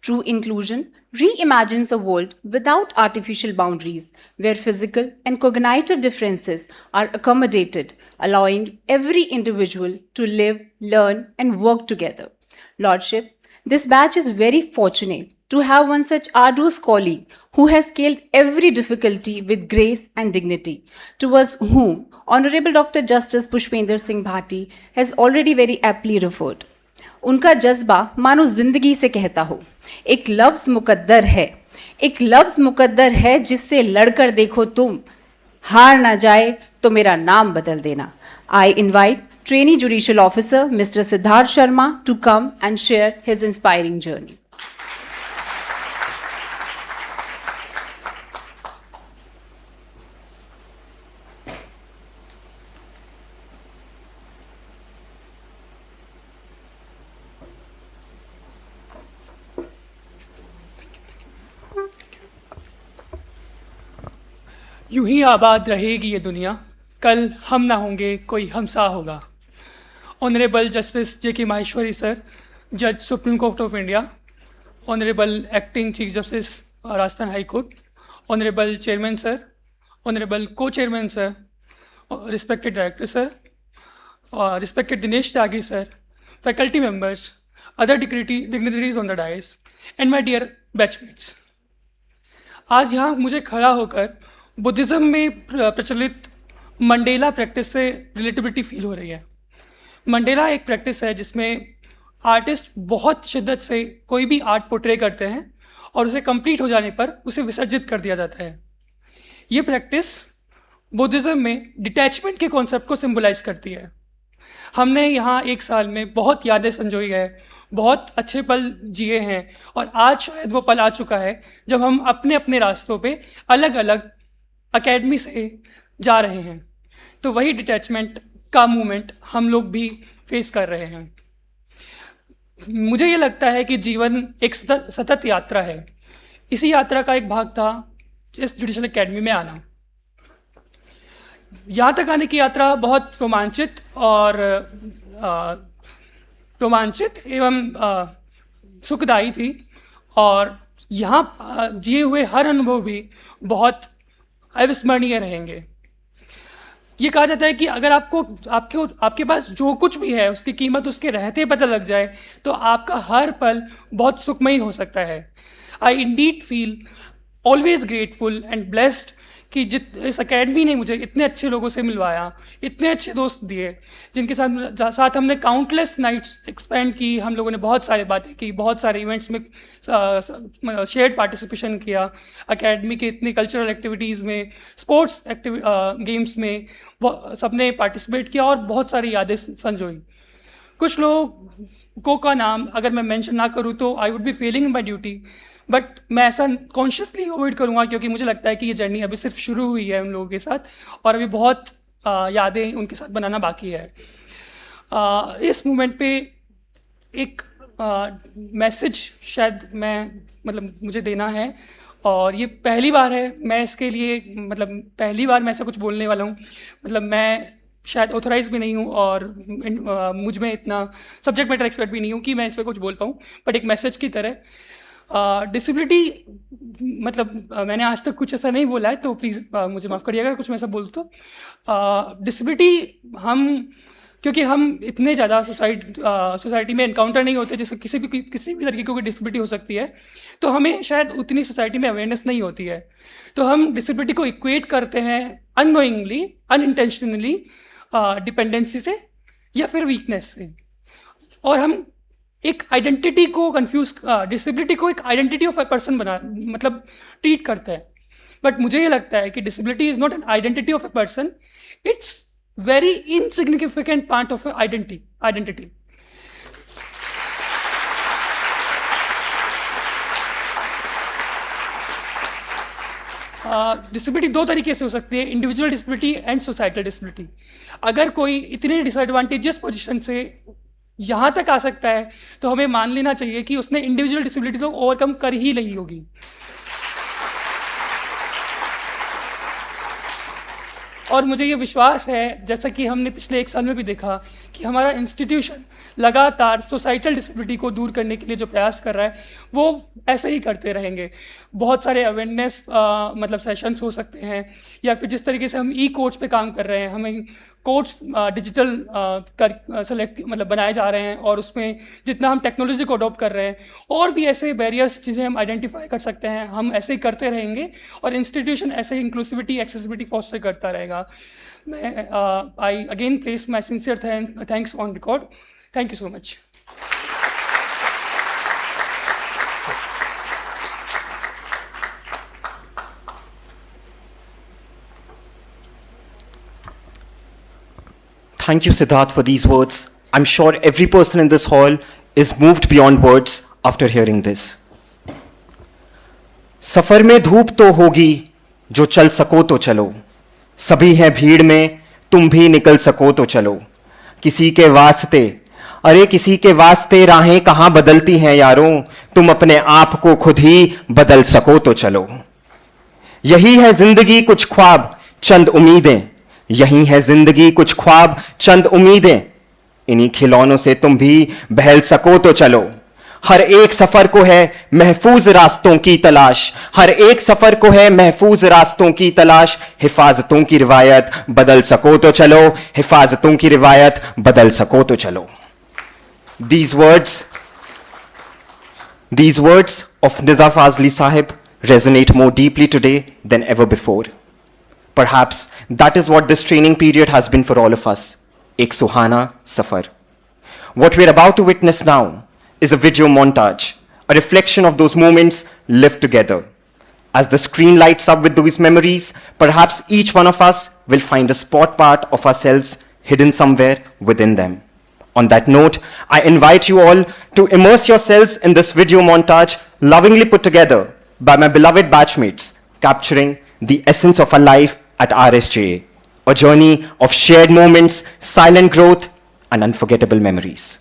True inclusion reimagines a world without artificial boundaries, where physical and cognitive differences are accommodated, allowing every individual to live, learn, and work together. Lordship, this batch is very fortunate to have one such arduous colleague who has scaled every difficulty with grace and dignity, towards whom Honorable Dr. Justice Pushpender Singh Bhati has already very aptly referred. उनका जज्बा मानो जिंदगी से कहता हो, एक लफ्ज़ मुकद्दर है, एक लफ्ज़ मुकद्दर है जिससे लड़कर देखो तुम, हार ना जाए तो मेरा नाम बदल देना. I invite Trainee Judicial Officer Mr. Siddharth Sharma to come and share his inspiring journey. यूं ही आबाद रहेगी ये दुनिया, कल हम ना होंगे कोई हमसा होगा. Honourable justice J K. Maheshwari sir, जज supreme court of India, honourable acting chief justice Rajasthan high court, honourable chairman sir, honourable co chairman sir, respected director sir, respected Dinesh Tyagi sir, faculty members, other dignitaries on the dais, and my dear batchmates. आज यहाँ मुझे खड़ा होकर Buddhism में प्रचलित mandala practice से relativity feel हो रही है. मंडेला एक प्रैक्टिस है जिसमें आर्टिस्ट बहुत शिद्दत से कोई भी आर्ट पोर्ट्रे करते हैं और उसे कंप्लीट हो जाने पर उसे विसर्जित कर दिया जाता है. ये प्रैक्टिस बुद्धिज़्म में डिटैचमेंट के कॉन्सेप्ट को सिंबलाइज करती है. हमने यहाँ एक साल में बहुत यादें संजोई है, बहुत अच्छे पल जिए हैं, और आज शायद वो पल आ चुका है जब हम अपने अपने रास्तों पे अलग अलग अकेडमी से जा रहे हैं. तो वही डिटैचमेंट का मूवमेंट हम लोग भी फेस कर रहे हैं. मुझे ये लगता है कि जीवन एक सतत यात्रा है. इसी यात्रा का एक भाग था इस जुडिशल एकेडमी में आना. यहाँ तक आने की यात्रा बहुत रोमांचित एवं सुखदायी थी, और यहाँ जिए हुए हर अनुभव भी बहुत अविस्मरणीय रहेंगे. ये कहा जाता है कि अगर आपके पास जो कुछ भी है उसकी कीमत उसके रहते पता लग जाए तो आपका हर पल बहुत सुखमयी हो सकता है. I indeed feel always grateful and blessed कि इस एकेडमी ने मुझे इतने अच्छे लोगों से मिलवाया, इतने अच्छे दोस्त दिए, जिनके साथ हमने काउंटलेस नाइट्स एक्सपेंड की। हम लोगों ने बहुत सारी बातें की, बहुत सारे इवेंट्स में शेयर्ड पार्टिसिपेशन किया, एकेडमी के इतनी कल्चरल एक्टिविटीज़ में, स्पोर्ट्स गेम्स में सबने पार्टिसिपेट किया और बहुत सारी यादें संजोई। कुछ लोगों का नाम अगर मैं मेंशन ना करूँ तो I would be Fehling in my duty, but मैं ऐसा कॉन्शियसली अवॉइड करूँगा, क्योंकि मुझे लगता है कि ये जर्नी अभी सिर्फ शुरू हुई है उन लोगों के साथ, और अभी बहुत यादें उनके साथ बनाना बाकी है। इस मोमेंट पे एक मैसेज शायद मुझे देना है, और ये पहली बार है मैं इसके लिए पहली बार मैं ऐसा कुछ बोलने वाला हूँ। मैं शायद ऑथराइज भी नहीं हूँ, और मुझ में इतना सब्जेक्ट मैटर एक्सपर्ट भी नहीं हूँ कि मैं इस पर कुछ बोल पाऊँ, बट एक मैसेज की तरह डिसेबिलिटी मैंने आज तक कुछ ऐसा नहीं बोला है, तो प्लीज़ मुझे माफ़ करिएगा कुछ मैं ऐसा बोल तो। डिसेबिलिटी क्योंकि हम इतने ज़्यादा सोसाइटी में इनकाउंटर नहीं होते, जैसे किसी भी तरीके की डिसेबिलिटी हो सकती है, तो हमें शायद उतनी सोसाइटी में अवेयरनेस नहीं होती है, तो हम डिसेबिलिटी को इक्वेट करते हैं अननोइंगली, अनइंटेंशनली डिपेंडेंसी से या फिर वीकनेस से, और हम एक आइडेंटिटी को डिसेबिलिटी को एक identity of a person treat करते हैं। बट मुझे ये लगता है कि disability is not an identity of a person, it's very insignificant part of identity. Disability दो तरीके से हो सकती है, individual disability and societal disability. अगर कोई इतने डिसएडवांटेजियस पोजीशन से यहाँ तक आ सकता है, तो हमें मान लेना चाहिए कि उसने इंडिविजुअल डिसेबिलिटी तो ओवरकम कर ही ली होगी। और मुझे ये विश्वास है, जैसा कि हमने पिछले 1 साल में भी देखा, कि हमारा इंस्टीट्यूशन लगातार सोसाइटल डिसेबिलिटी को दूर करने के लिए जो प्रयास कर रहा है, वो ऐसे ही करते रहेंगे। बहुत सारे अवेयरनेस सेशंस हो सकते हैं, या फिर जिस तरीके से हम कोर्ट्स पे काम कर रहे हैं, हमें कोर्ट्स डिजिटल बनाए जा रहे हैं, और उसमें जितना हम टेक्नोलॉजी को अडॉप्ट कर रहे हैं, और भी ऐसे बैरियर्स जिसे हम आइडेंटिफाई कर सकते हैं, हम ऐसे ही करते रहेंगे, और इंस्टीट्यूशन ऐसे ही इंक्लूसिविटी, एक्सेसिबिलिटी फॉस्टर करता रहेगा। मैं I again place my sincere thanks on record. Thank you so much. Thank you, Siddharth, for these words. I'm sure every person in this hall is moved beyond words after hearing this. सफर में धूप तो होगी, जो चल सको तो चलो, सभी हैं भीड़ में, तुम भी निकल सको तो चलो, किसी के वास्ते, अरे किसी के वास्ते राहें कहाँ बदलती हैं यारों, तुम अपने आप को खुद ही बदल सको तो चलो। यही है जिंदगी कुछ ख्वाब चंद उम्मीदें, यही है जिंदगी कुछ ख्वाब चंद उम्मीदें, इन्हीं खिलौनों से तुम भी बहल सको तो चलो। हर एक सफर को है महफूज रास्तों की तलाश, हर एक सफर को है महफूज रास्तों की तलाश, हिफाजतों की रिवायत बदल सको तो चलो, हिफाजतों की रिवायत बदल सको तो चलो। These words of Nizar Fazli Sahib resonate more deeply today than ever before. Perhaps that is what this training period has been for all of us, ek suhana safar. What we're about to witness now is a video montage, a reflection of those moments lived together. As the screen lights up with those memories, perhaps each one of us will find a spot part of ourselves hidden somewhere within them. On that note, I invite you all to immerse yourselves in this video montage lovingly put together by my beloved batchmates, capturing the essence of our life at RSJA, a journey of shared moments, silent growth, and unforgettable memories.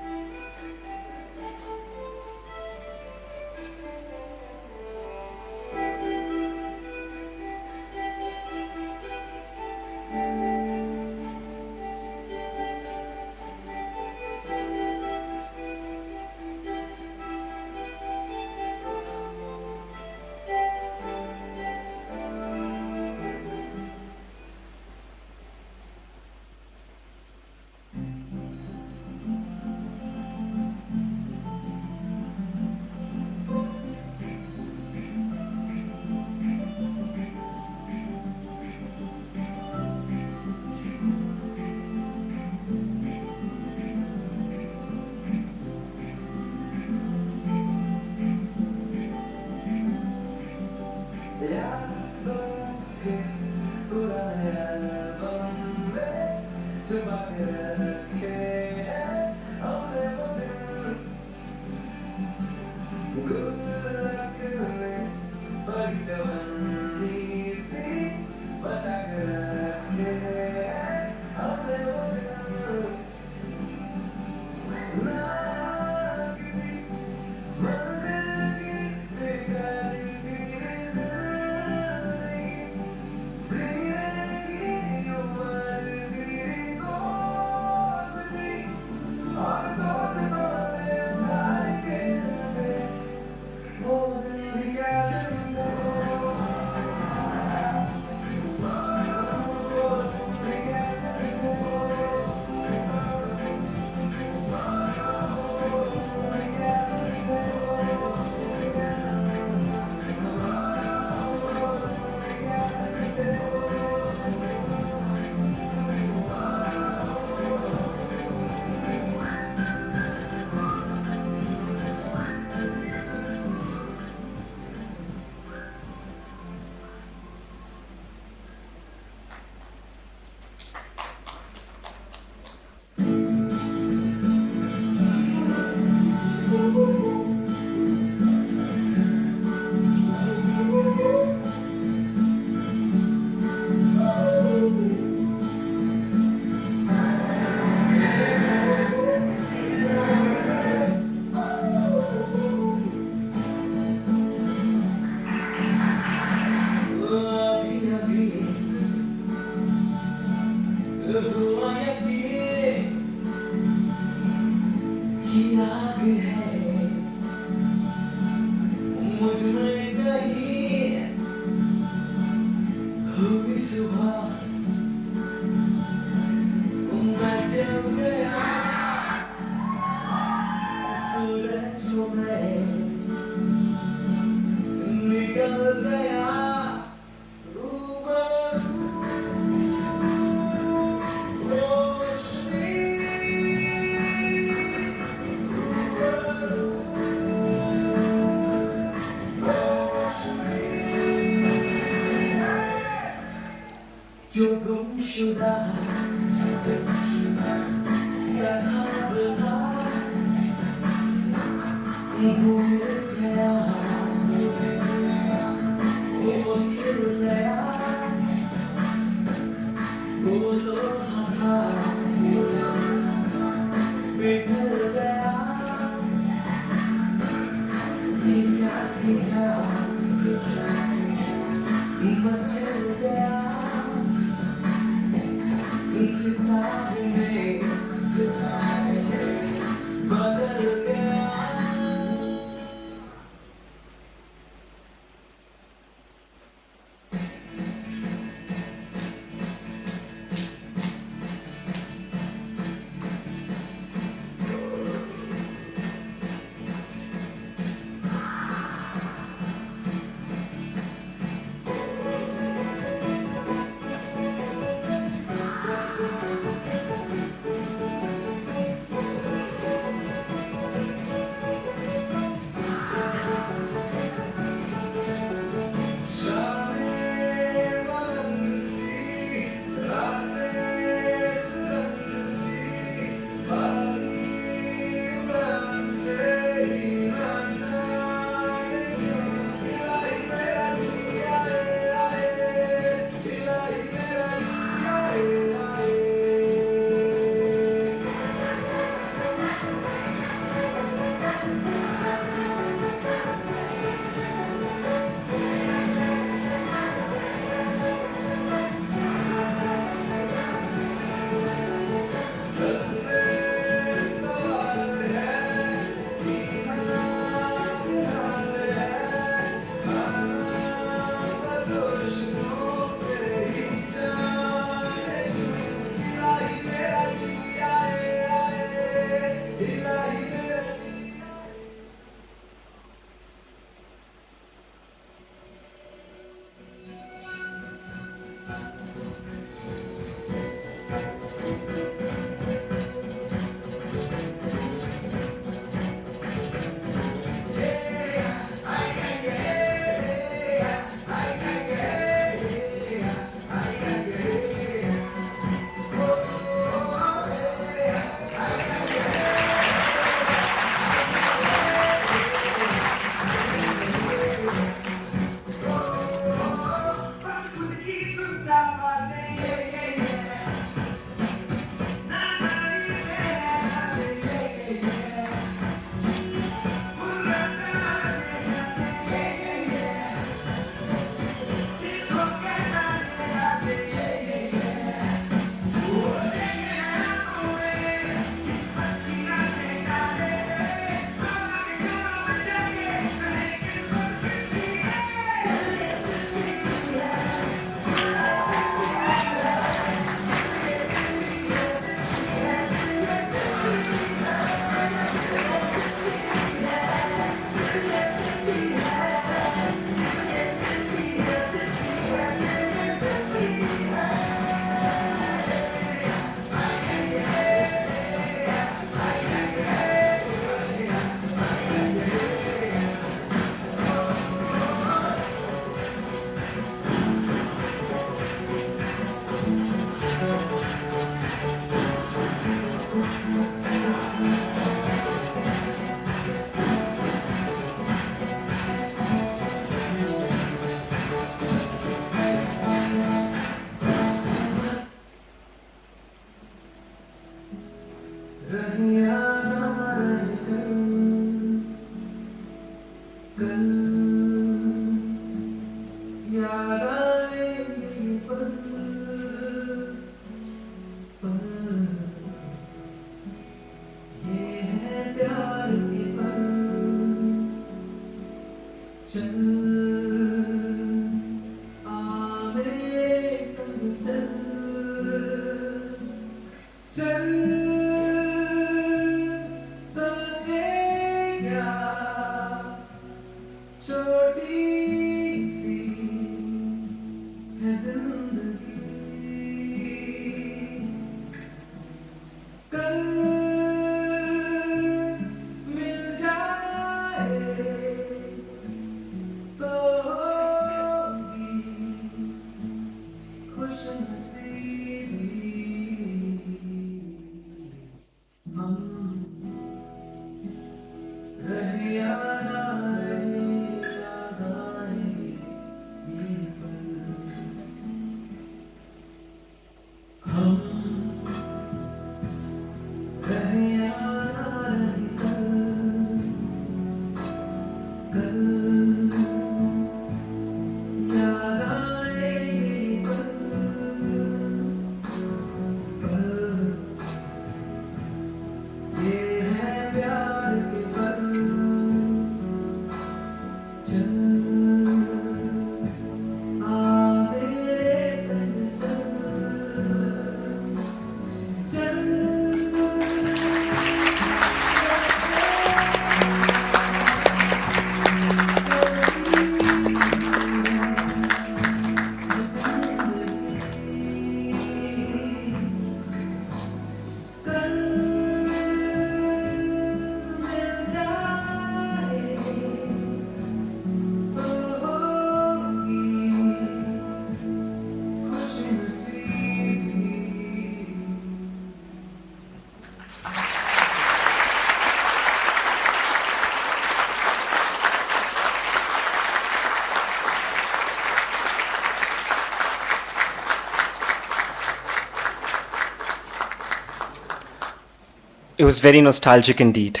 It was very nostalgic indeed.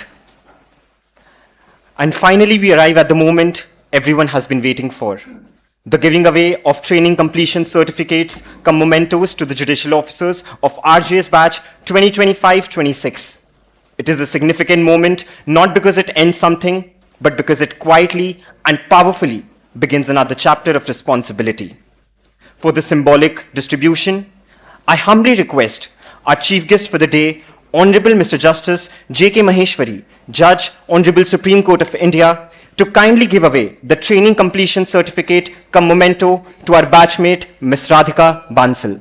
And finally, we arrive at the moment everyone has been waiting for. The giving away of training completion certificates cum mementos to the judicial officers of Rjs batch 2025-26. It is a significant moment, not because it ends something, but because it quietly and powerfully begins another chapter of responsibility. For the symbolic distribution, I humbly request our chief guest for the day, Honorable Mr. Justice J.K. Maheshwari, Judge, Honorable Supreme Court of India, to kindly give away the training completion certificate cum memento to our batchmate, Ms. Radhika Bansal.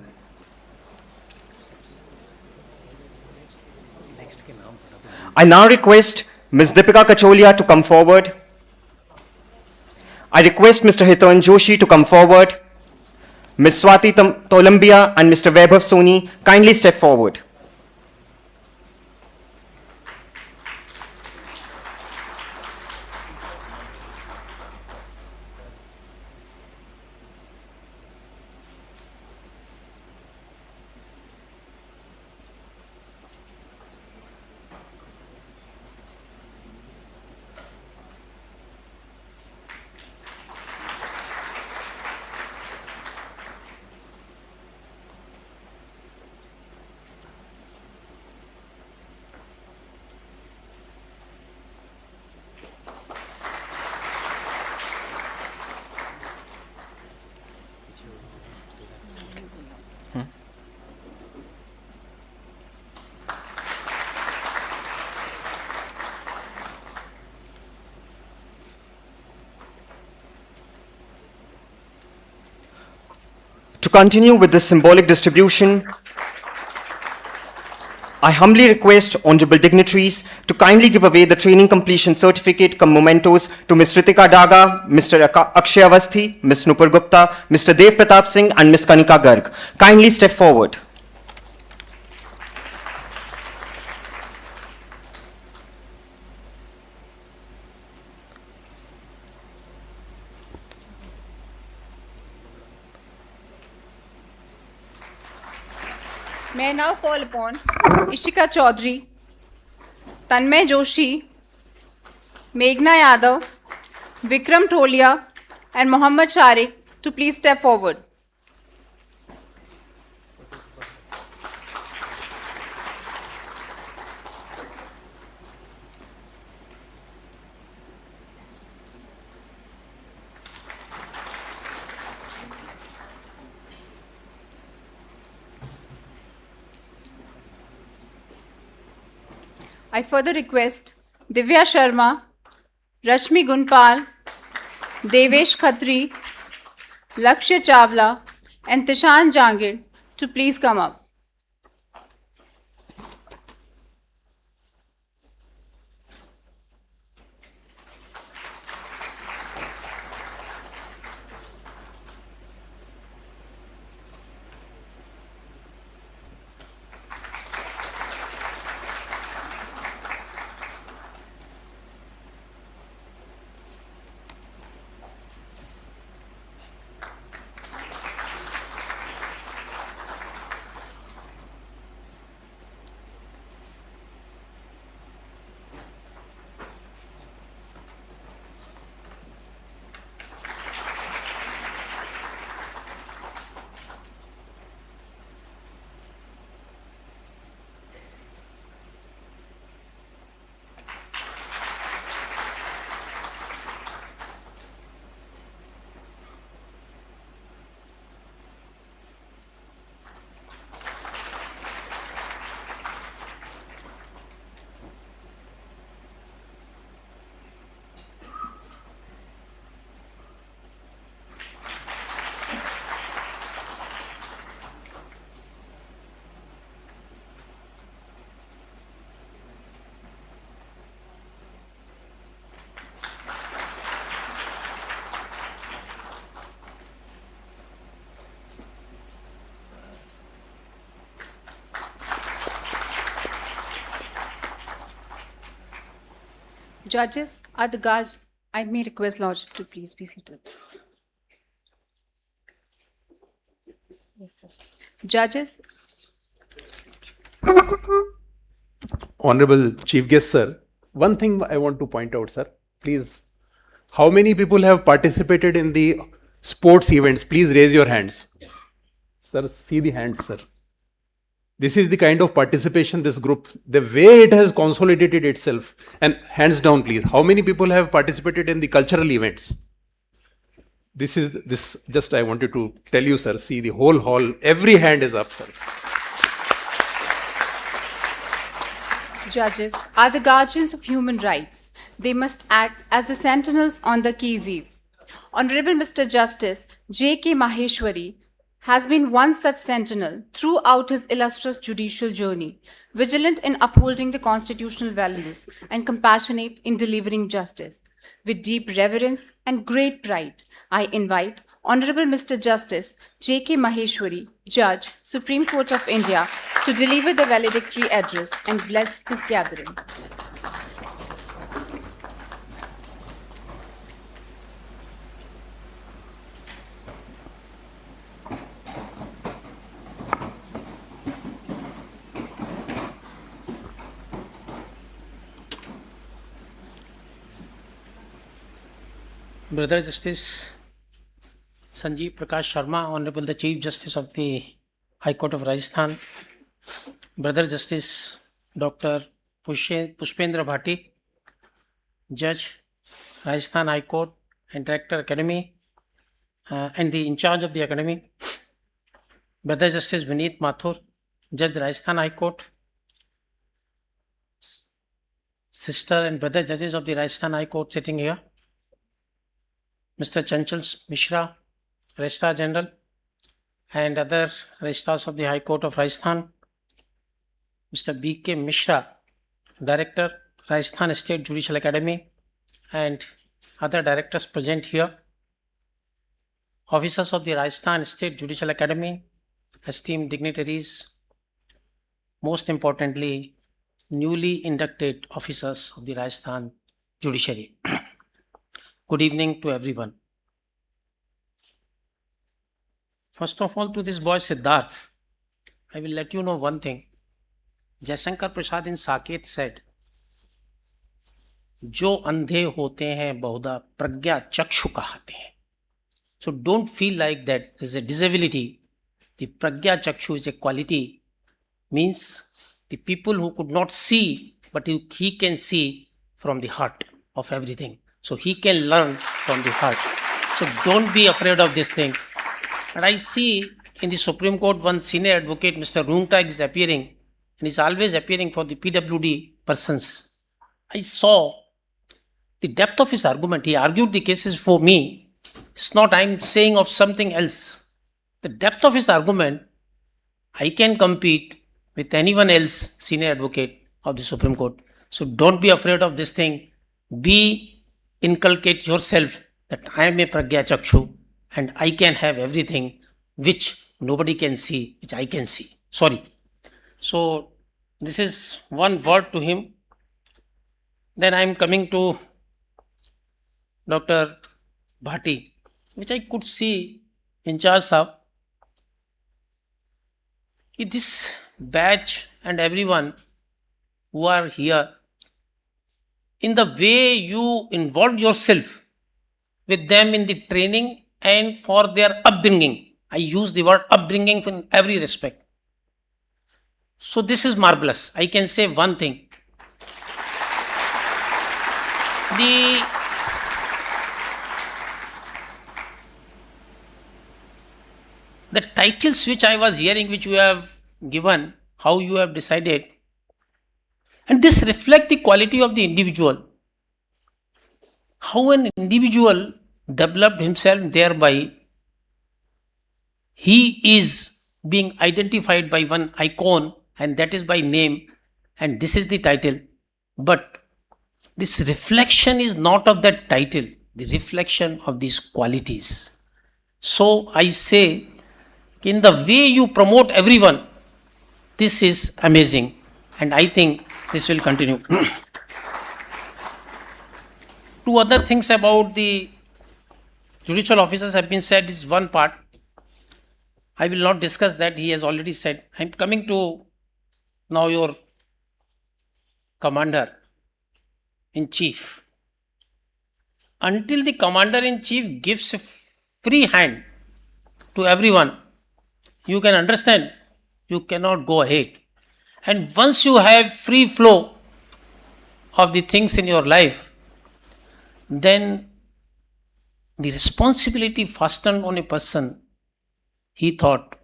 I now request Ms. Deepika Kacholia to come forward. I request Mr. Hitan Joshi to come forward. Ms. Swati Tolambia and Mr. Vaibhav Soni kindly step forward. To continue with this symbolic distribution, I humbly request honorable dignitaries to kindly give away the training completion certificate cum mementos to Ms. Ritika Daga, Mr. Akshay Avasthi, Ms. Nupur Gupta, Mr. Dev Pratap Singh and Ms. Kanika Garg. Kindly step forward. May I now call upon Ishika Chaudhary, Tanmay Joshi, Meghna Yadav, Vikram Tolia, and Mohammad Sharik to please step forward. I further request Divya Sharma, Rashmi Gunpal, Devesh Khatri, Lakshya Chawla, and Tishan Jangir to please come up. Judges are the guard. I may request Lordship to please be seated. Yes, sir. Judges, Honorable Chief Guest, sir, one thing I want to point out, sir, please. How many people have participated in the sports events? Please raise your hands. Sir, see the hands, sir. This is the kind of participation this group, the way it has consolidated itself. And hands down, please. How many people have participated in the cultural events? This just I wanted to tell you, sir. See the whole hall, every hand is up, sir. judges are the guardians of human rights. They must act as the sentinels on the key weave. Honorable Mr. Justice J.K. Maheshwari has been one such sentinel throughout his illustrious judicial journey, vigilant in upholding the constitutional values and compassionate in delivering justice. With deep reverence and great pride, I invite Honorable Mr. Justice J.K. Maheshwari, Judge, Supreme Court of India, to deliver the valedictory address and bless this gathering. Brother Justice Sanjeev Prakash Sharma, Honorable the Chief Justice of the High Court of Rajasthan, Brother Justice Dr. Pushpendra Bhati, Judge, Rajasthan High Court and Director Academy, and the in charge of the Academy, Brother Justice Vineet Mathur, Judge Rajasthan High Court, sister and brother judges of the Rajasthan High Court sitting here, Mr. Chanchal Mishra, Registrar General, and other registrars of the High Court of Rajasthan, Mr. B.K. Mishra, Director, Rajasthan State Judicial Academy, and other directors present here, officers of the Rajasthan State Judicial Academy, esteemed dignitaries, most importantly, newly inducted officers of the Rajasthan Judiciary. Good evening to everyone. First of all, to this boy Siddharth, I will let you know one thing. Jaishankar Prasad in Saket said, जो अंधे होते हैं बहुधा प्रज्ञा चक्षु कहते हैं. So don't feel like that is a disability. The Pragya Chakshu is a quality, means the people who could not see, but he can see from the heart of everything. So he can learn from the heart. So don't be afraid of this thing. And I see in the Supreme Court one senior advocate, Mr. Rungtag, is appearing, and is always appearing for the PWD persons. I saw the depth of his argument. He argued the cases for me. It's not I'm saying of something else. The depth of his argument, I can compete with anyone else, senior advocate of the Supreme Court. So don't be afraid of this thing. Inculcate yourself that I am a Pragya Chakshu and I can have everything which nobody can see, which I can see. Sorry. So this is one word to him. Then I am coming to Dr. Bhati, which I could see in charge of this batch and everyone who are here, in the way you involved yourself with them in the training and for their upbringing. I use the word upbringing in every respect. So this is marvelous. I can say one thing. The titles which I was hearing, which you have given, how you have decided, and this reflect the quality of the individual. How an individual developed himself, thereby he is being identified by one icon, and that is by name, and this is the title. But this reflection is not of that title, the reflection of these qualities. So I say, in the way you promote everyone, this is amazing, and I think this will continue. Two other things about the judicial officers have been said is one part. I will not discuss that, he has already said. I am coming to now your Commander-in-Chief. Until the Commander-in-Chief gives a free hand to everyone, you can understand, you cannot go ahead. And once you have free flow of the things in your life, then the responsibility fastened on a person, he thought,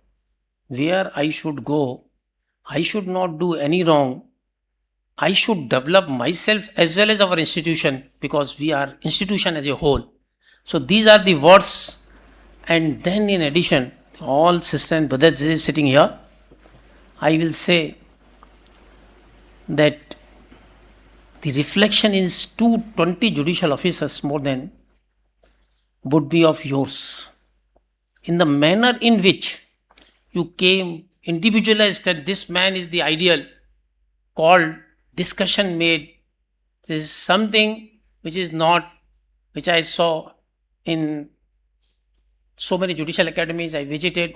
where I should go, I should not do any wrong. I should develop myself as well as our institution, because we are institution as a whole. So these are the words. And then in addition, all sisters and brothers sitting here, I will say that the reflection in 220 judicial officers more than would be of yours. In the manner in which you came individualized that this man is the ideal, called, discussion made, this is something which is not, which I saw in so many judicial academies I visited.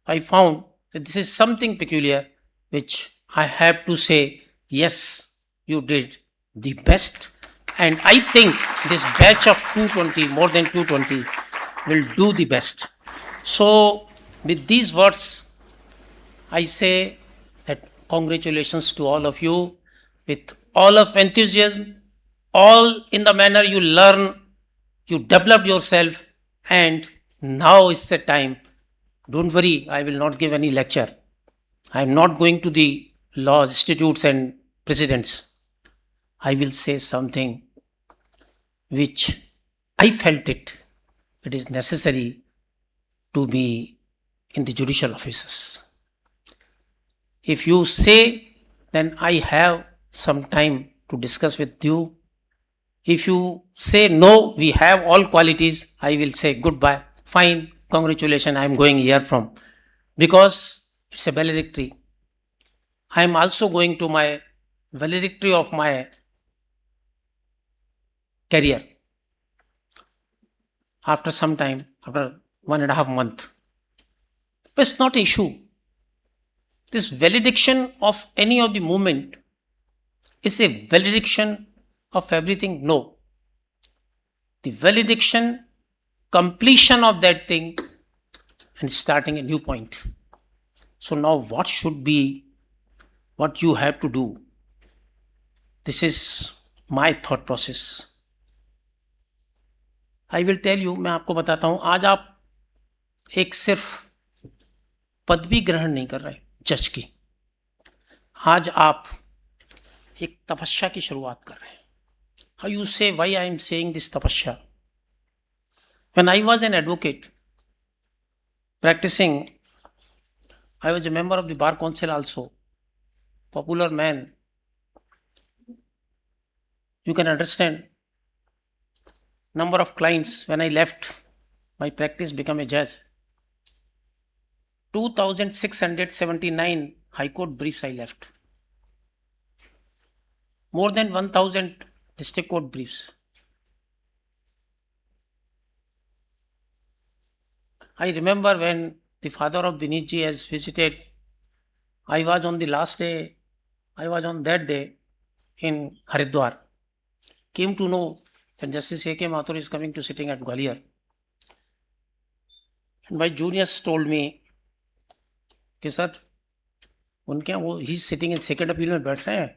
I found that this is something peculiar which I have to say, yes, you did the best. And I think this batch of 220, more than 220, will do the best. So with these words, I say that congratulations to all of you, with all of enthusiasm, all in the manner you learn, you developed yourself, and now is the time. Don't worry, I will not give any lecture. I am not going to the law institutes and presidents. I will say something which I felt it is necessary to be in the judicial offices. If you say, then I have some time to discuss with you. If you say no, we have all qualities, I will say goodbye. Fine, congratulations, I am going here from. Because it's a valedictory. I am also going to my valedictory of my career. After some time, after 1.5 months. But it's not an issue. This valediction of any of the movement is a valediction of everything? No. The valediction completion of that thing and starting a new point. So now what should be, what you have to do? This is my thought process. I will tell you, मैं आपको बताता हूं, आज आप एक सिर्फ पदवी ग्रहण नहीं कर रहे जज की, आज आप एक तपस्या की शुरुआत कर रहे हैं. How you say why I am saying this tapasya? When I was an advocate practicing, I was a member of the Bar Council also, popular man. You can understand number of clients. When I left my practice, become a judge. 2,679 High Court briefs I left. More than 1,000 District Court briefs. I remember when the father of Dinesh has visited, I was on the last day, I was on that day in Haridwar. Came to know when Justice A.K. Mathur is coming to sitting at Gwalior. And my juniors told me, कि sir उनके यहाँ वो ही sitting in second appeal में बैठ रहे हैं,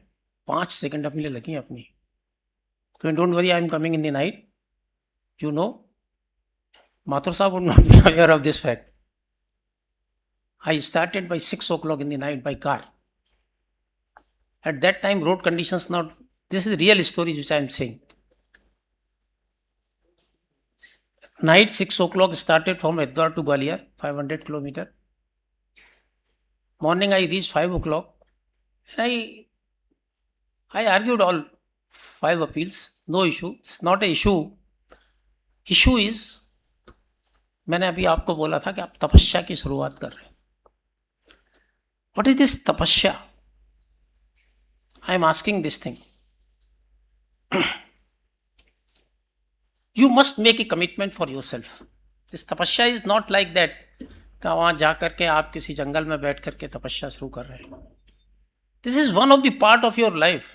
5 second अपीलें लगी हैं अपनी. So don't worry, I am coming in the night. You know, Mathur Sahab would not be aware of this fact. I started by 6 o'clock in the night by car. At that time, road conditions not. This is real stories which I am saying. Night 6 o'clock started from Haridwar to Gwalior, 500 kilometer. Morning I reached 5 o'clock. And I argued all 5 appeals. No issue. It's not an issue. Issue is, मैंने अभी आपको बोला था कि आप तपस्या की शुरुआत कर रहे हैं. What is this tapasya? I am asking this thing. You must make a commitment for yourself. This tapasya is not like that. कि वहां जाकर के आप किसी जंगल में बैठ करके तपस्या शुरू कर रहे हैं. This is one of the part of your life.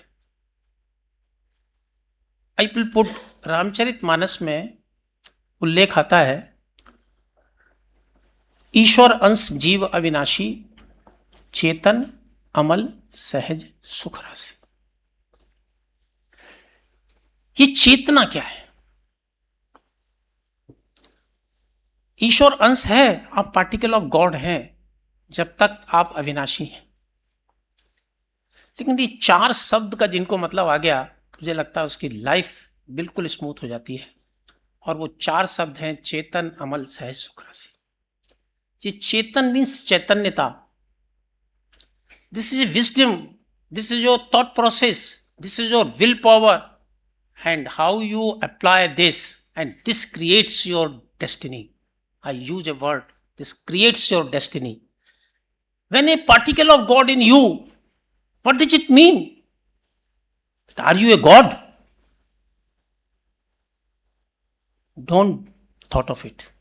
I will put Ramcharitmanas में उल्लेख आता है, ईश्वर अंश जीव अविनाशी, चेतन अमल सहज सुख राशि. ये चेतना क्या है? ईश्वर अंश है, आप पार्टिकल ऑफ गॉड हैं जब तक आप अविनाशी हैं. लेकिन ये 4 शब्द का जिनको मतलब आ गया, मुझे लगता है उसकी लाइफ बिल्कुल स्मूथ हो जाती है. और वो 4 शब्द हैं चेतन अमल सहज सुख राशि. ये चेतन मीन्स चैतन्यता. This is wisdom, this is your thought process, this is your will power, and how you apply this, and this creates your destiny. I use a word, this creates your destiny. When a particle of God in you, what does it mean? Are you a God? Don't thought of it.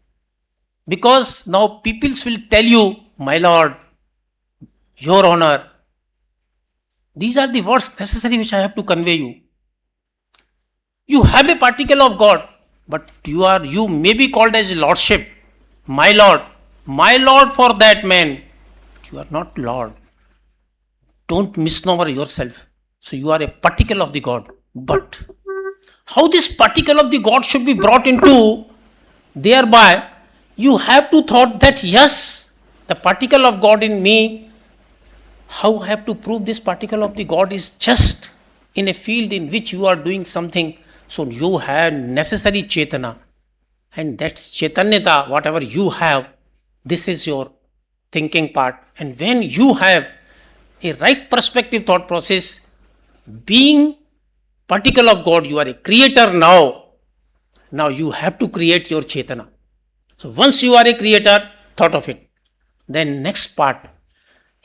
Because now people will tell you, my Lord, your honor. These are the words necessary which I have to convey you. You have a particle of God, but you may be called as lordship. My Lord for that man. You are not Lord. Don't misnomer yourself. So you are a particle of the God. But how this particle of the God should be brought into, thereby you have to thought that yes, the particle of God in me, how I have to prove this particle of the God is just in a field in which you are doing something. So you have necessary chetana. And that's chaitanyata, whatever you have, this is your thinking part. And when you have a right perspective thought process, being particle of God, you are a creator now. Now you have to create your chetana. So once you are a creator, thought of it. Then next part,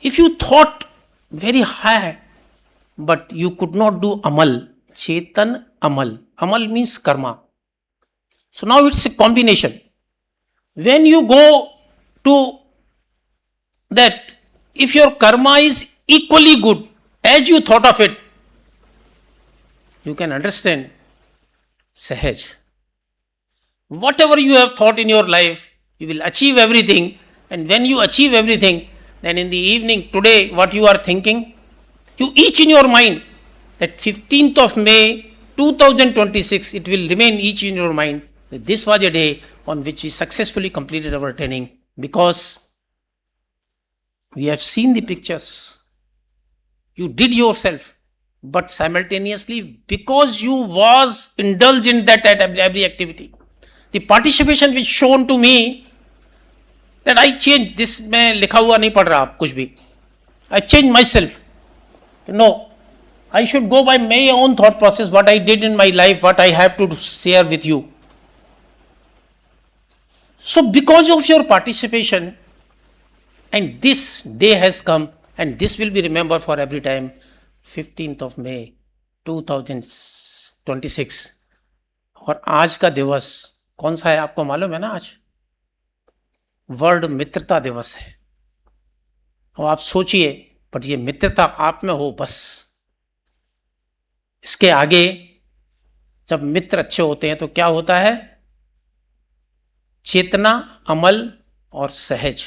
if you thought very high, but you could not do amal, chetan amal. Amal means karma. So now it's a combination. When you go to that, if your karma is equally good as you thought of it, you can understand sahaj. whatever you have thought in your life, you will achieve everything. And when you achieve everything, then in the evening, today, what you are thinking, you each in your mind, that 15th of May 2026, it will remain each in your mind that this was a day on which we successfully completed our training, because we have seen the pictures. You did yourself, but simultaneously, because you was indulged in that at every activity, the participation which shown to me that I changed this. मैं लिखा हुआ नहीं पढ़ रहा आप कुछ भी. I changed myself. No, I should go by my own thought process, what I did in my life, what I have to share with you. So because of your participation, and this day has come, and this will be remembered for every time, 15th of May 2026. और आज का दिवस कौन सा है आपको मालूम है ना? आज वर्ल्ड मित्रता दिवस है. और आप सोचिए, बट ये मित्रता आप में हो बस. इसके आगे जब मित्र अच्छे होते हैं तो क्या होता है? चेतना, अमल और सहज.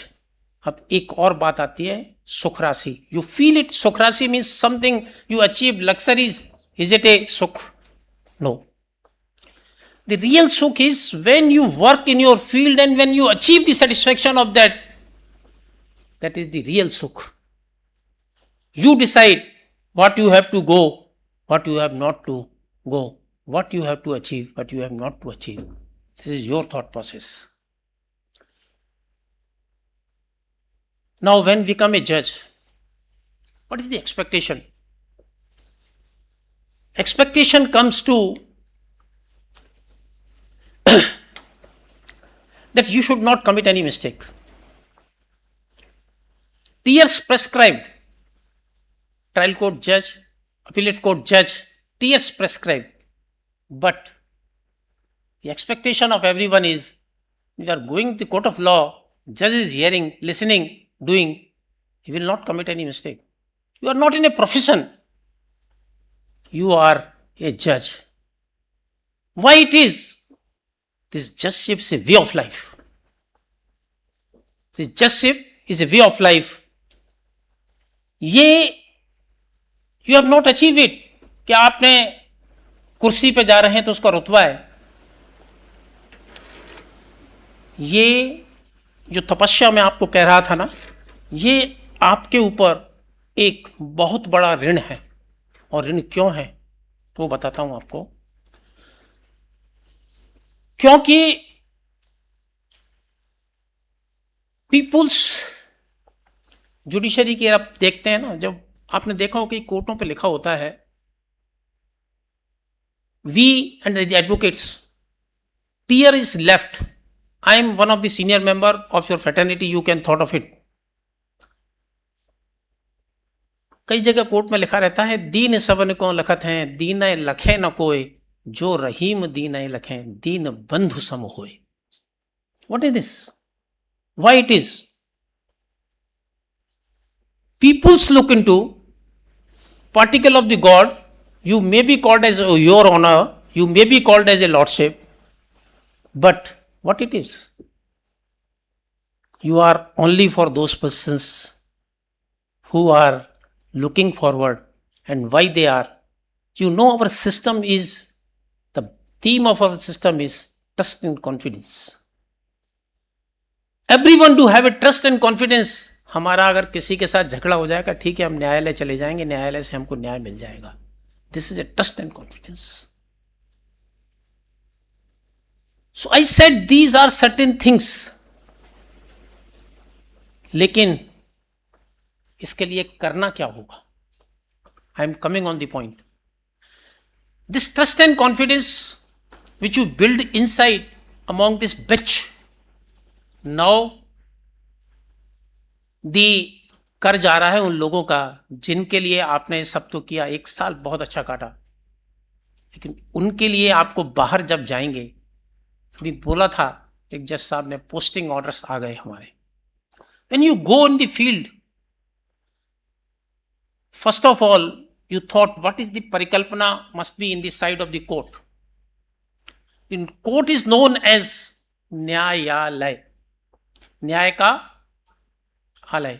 अब एक और बात आती है, सुख राशि. You feel it. सुख राशि means something you achieve, luxuries. Is it a sukh? No. The real sukh is when you work in your field and when you achieve the satisfaction of that. That is the real sukh. You decide what you have to go, what you have not to go, what you have to achieve, what you have not to achieve. This is your thought process. Now, when we become a judge, what is the expectation? Expectation comes to that you should not commit any mistake. Tiers prescribed. Trial court judge, appellate court judge, tiers prescribed. But the expectation of everyone is, you are going to the court of law, judge is hearing, listening, doing, he will not commit any mistake. You are not in a profession. You are a judge. Why it is? This judgeship is a way of life. This judgeship is a way of life. ये you have not achieved it. क्या आपने कुर्सी पे जा रहे हैं तो उसका रुतबा है? ये जो तपस्या मैं आपको कह रहा था ना, ये आपके ऊपर एक बहुत बड़ा ऋण है. और ऋण क्यों है तो बताता हूं आपको. क्योंकि पीपुल्स जुडिशरी की आप देखते हैं ना, जब आपने देखा हो कि कोर्टों पे लिखा होता है, we and the advocates, tear is left. I am one of the senior member of your fraternity, you can thought of it. कई जगह कोर्ट में लिखा रहता है, दीन सबन को लखत हैं, दीन लखे न कोई, जो रहीम दीन लखें, दीन बंधु सम होए. What is this? Why it is? Peoples look into particle of the God. You may be called as your honor, you may be called as a lordship, but what it is? You are only for those persons who are looking forward, and why they are. You know, our system is, the theme of our system is trust and confidence. Everyone do have a trust and confidence. हमारा अगर किसी के साथ झगड़ा हो जाएगा, ठीक है, हम न्यायालय चले जाएंगे, न्यायालय से हमको न्याय मिल जाएगा. This is a trust and confidence. So I said these are certain things. लेकिन इसके लिए करना क्या होगा? I am coming on the point. This trust and confidence which you build inside among this batch, now the कर जा रहा है उन लोगों का जिनके लिए आपने सब तो किया, 1 साल बहुत अच्छा काटा, लेकिन उनके लिए आपको बाहर जब जाएंगे, अभी बोला था एक जज साहब ने, पोस्टिंग ऑर्डर्स आ गए हमारे. When you go in the field, first of all, you thought what is the parikalpana must be in the side of the court. in court is known as न्यायालय, न्याय का आलय.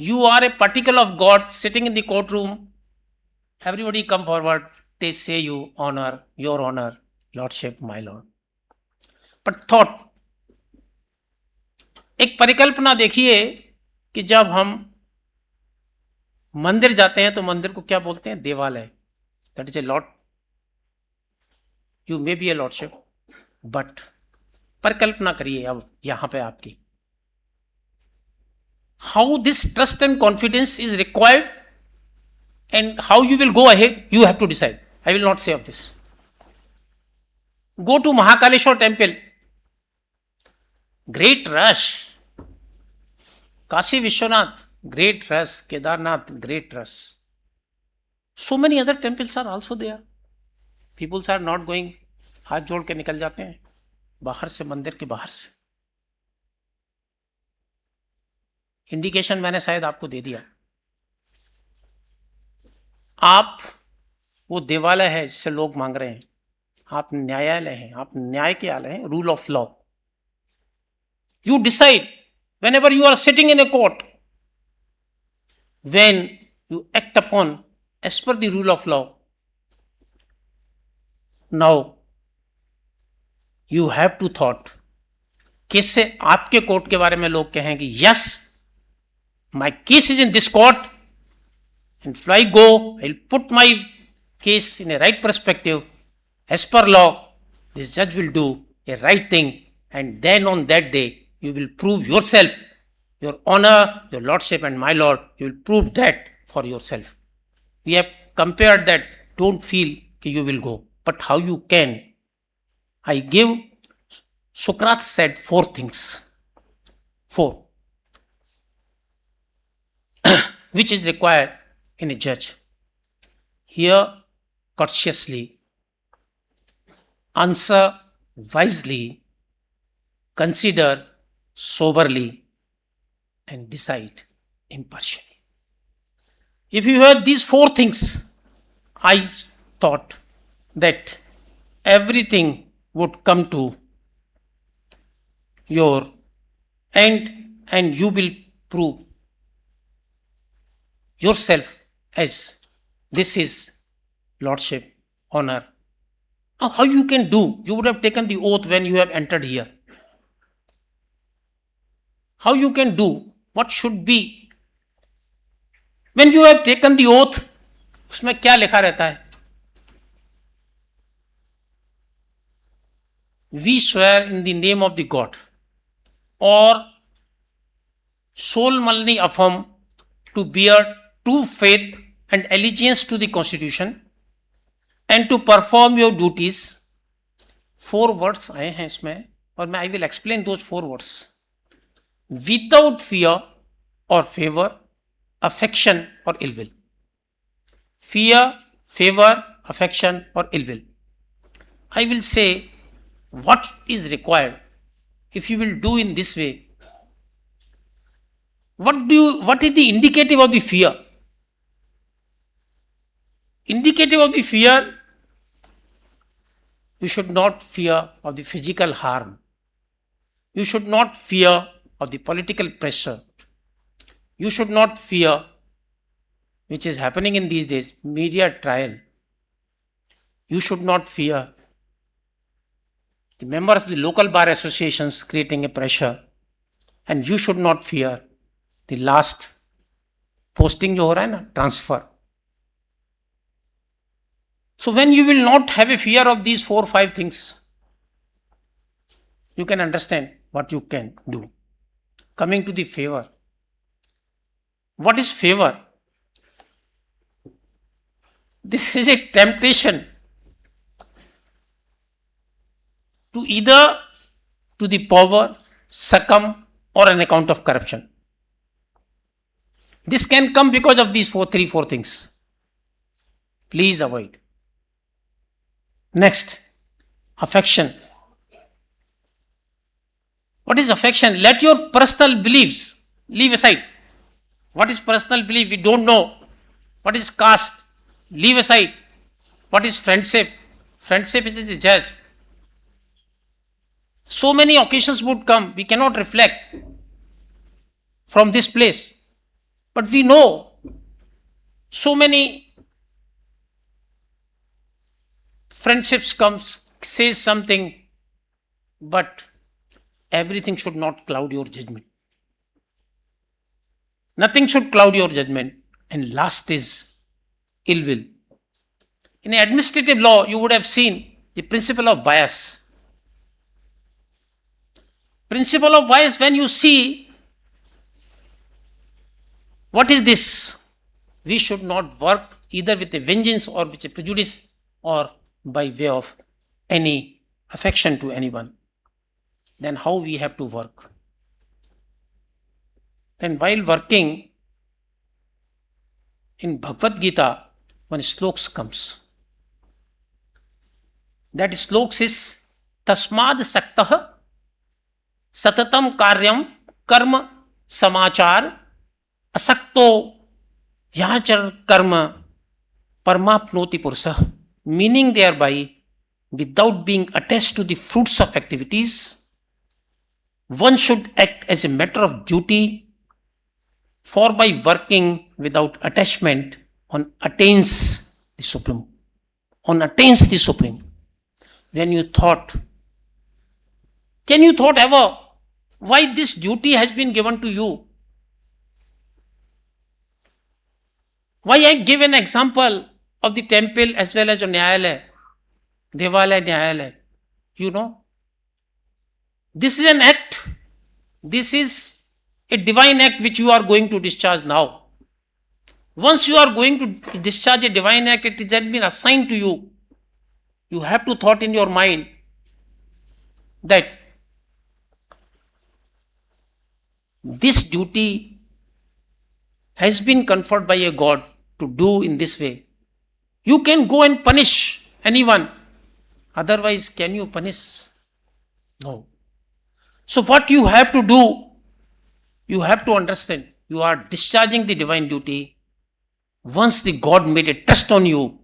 You are a particle of God sitting in the courtroom. Everybody come forward. They say you honor, your honor, lordship, my lord. But thought, एक परिकल्पना देखिए कि जब हम मंदिर जाते हैं तो मंदिर को क्या बोलते हैं? देवालय. That is a Lord. You may be A lordship, but परिकल्पना करिए अब यहां पे आपकी, how this trust and confidence is required and how you will go ahead, you have to decide. I will not say of this. Go to Mahakaleshwar temple. Great rush. Kashi Vishwanath, great rush. Kedarnath, great rush. So many other temples are also there. People are not going, हाथ जोड़ के निकल जाते हैं बाहर से, मंदिर के बाहर से. इंडिकेशन मैंने शायद आपको दे दिया. आप वो देवालय है जिससे लोग मांग रहे हैं, आप न्यायालय हैं, आप न्याय के आलय हैं, rule of law. You decide when ever you are sitting in a court, when you act upon as per the rule of law. Now you have to thought, किससे आपके कोर्ट के बारे में लोग कहें कि yes, my case is in this court, and if I go, I'll put my case in a right perspective. As per law, this judge will do a right thing, and then on that day, you will prove yourself, your honor, your lordship, and my lord, you will prove that for yourself. We have compared that. Don't feel that you will go, but how you can. I give, Socrates said 4 things. 4. Which is required in a judge. Hear courteously, answer wisely, consider soberly, and decide impartially. If you heard these 4 things, I thought that everything would come to your end and you will prove yourself as this is lordship, honor. Now, how you can do? You would have taken the oath when you have entered here. How you can do? What should be? When you have taken the oath, उसमें क्या लिखा रहता है? We swear in the name of the God, or solemnly affirm to bear true faith and allegiance to the Constitution and to perform your duties. 4 words आए हैं इसमें और मैं I will explain those 4 words. Without fear or favor, affection or ill will. Fear, favor, affection or ill will. I will say what is required if you will do in this way. What is the indicative of the fear? Indicative of the fear, you should not fear of the physical harm. You should not fear of the political pressure. You should not fear, which is happening in these days, media trial. You should not fear the members of the local bar associations creating a pressure. And you should not fear the last posting जो हो रहा है ना, transfer. So when you will not have a fear of these 4-5 things, you can understand what you can do. Coming to the favor. What is favor? This is a temptation to either to the power, succumb, or an account of corruption. This can come because of these 4 things. Please avoid. Next, affection. What is affection? Let your personal beliefs leave aside. What is personal belief? We don't know. What is caste? Leave aside. What is friendship? Friendship is the judge. So many occasions would come, we cannot reflect from this place. But we know so many friendships comes, says something, but everything should not cloud your judgment. Nothing should cloud your judgment. And last is ill will. In administrative law, you would have seen the principle of bias. Principle of bias, when you see what is this, we should not work either with a vengeance or with a prejudice or by way of any affection to anyone. Then how we have to work? Then while working in Bhagavad Gita, one sloks comes. That sloks is Tasmad Saktah Satatam Karyam Karma Samachar Asakto Yachar Karma Parmapnoti Pursa. Meaning thereby, without being attached to the fruits of activities, one should act as a matter of duty, for by working without attachment, one attains the Supreme. One attains the Supreme. When you thought, can you thought ever why this duty has been given to you? Why I give an example of the temple as well as a Nyayalaya, Devalaya Nyayalaya. You know, this is an act. This is a divine act which you are going to discharge now. Once you are going to discharge a divine act, it has been assigned to you. You have to thought in your mind that this duty has been conferred by a God to do in this way. You can go and punish anyone. Otherwise, can you punish? No. So what you have to do, you have to understand, you are discharging the divine duty. Once the God made a trust on you,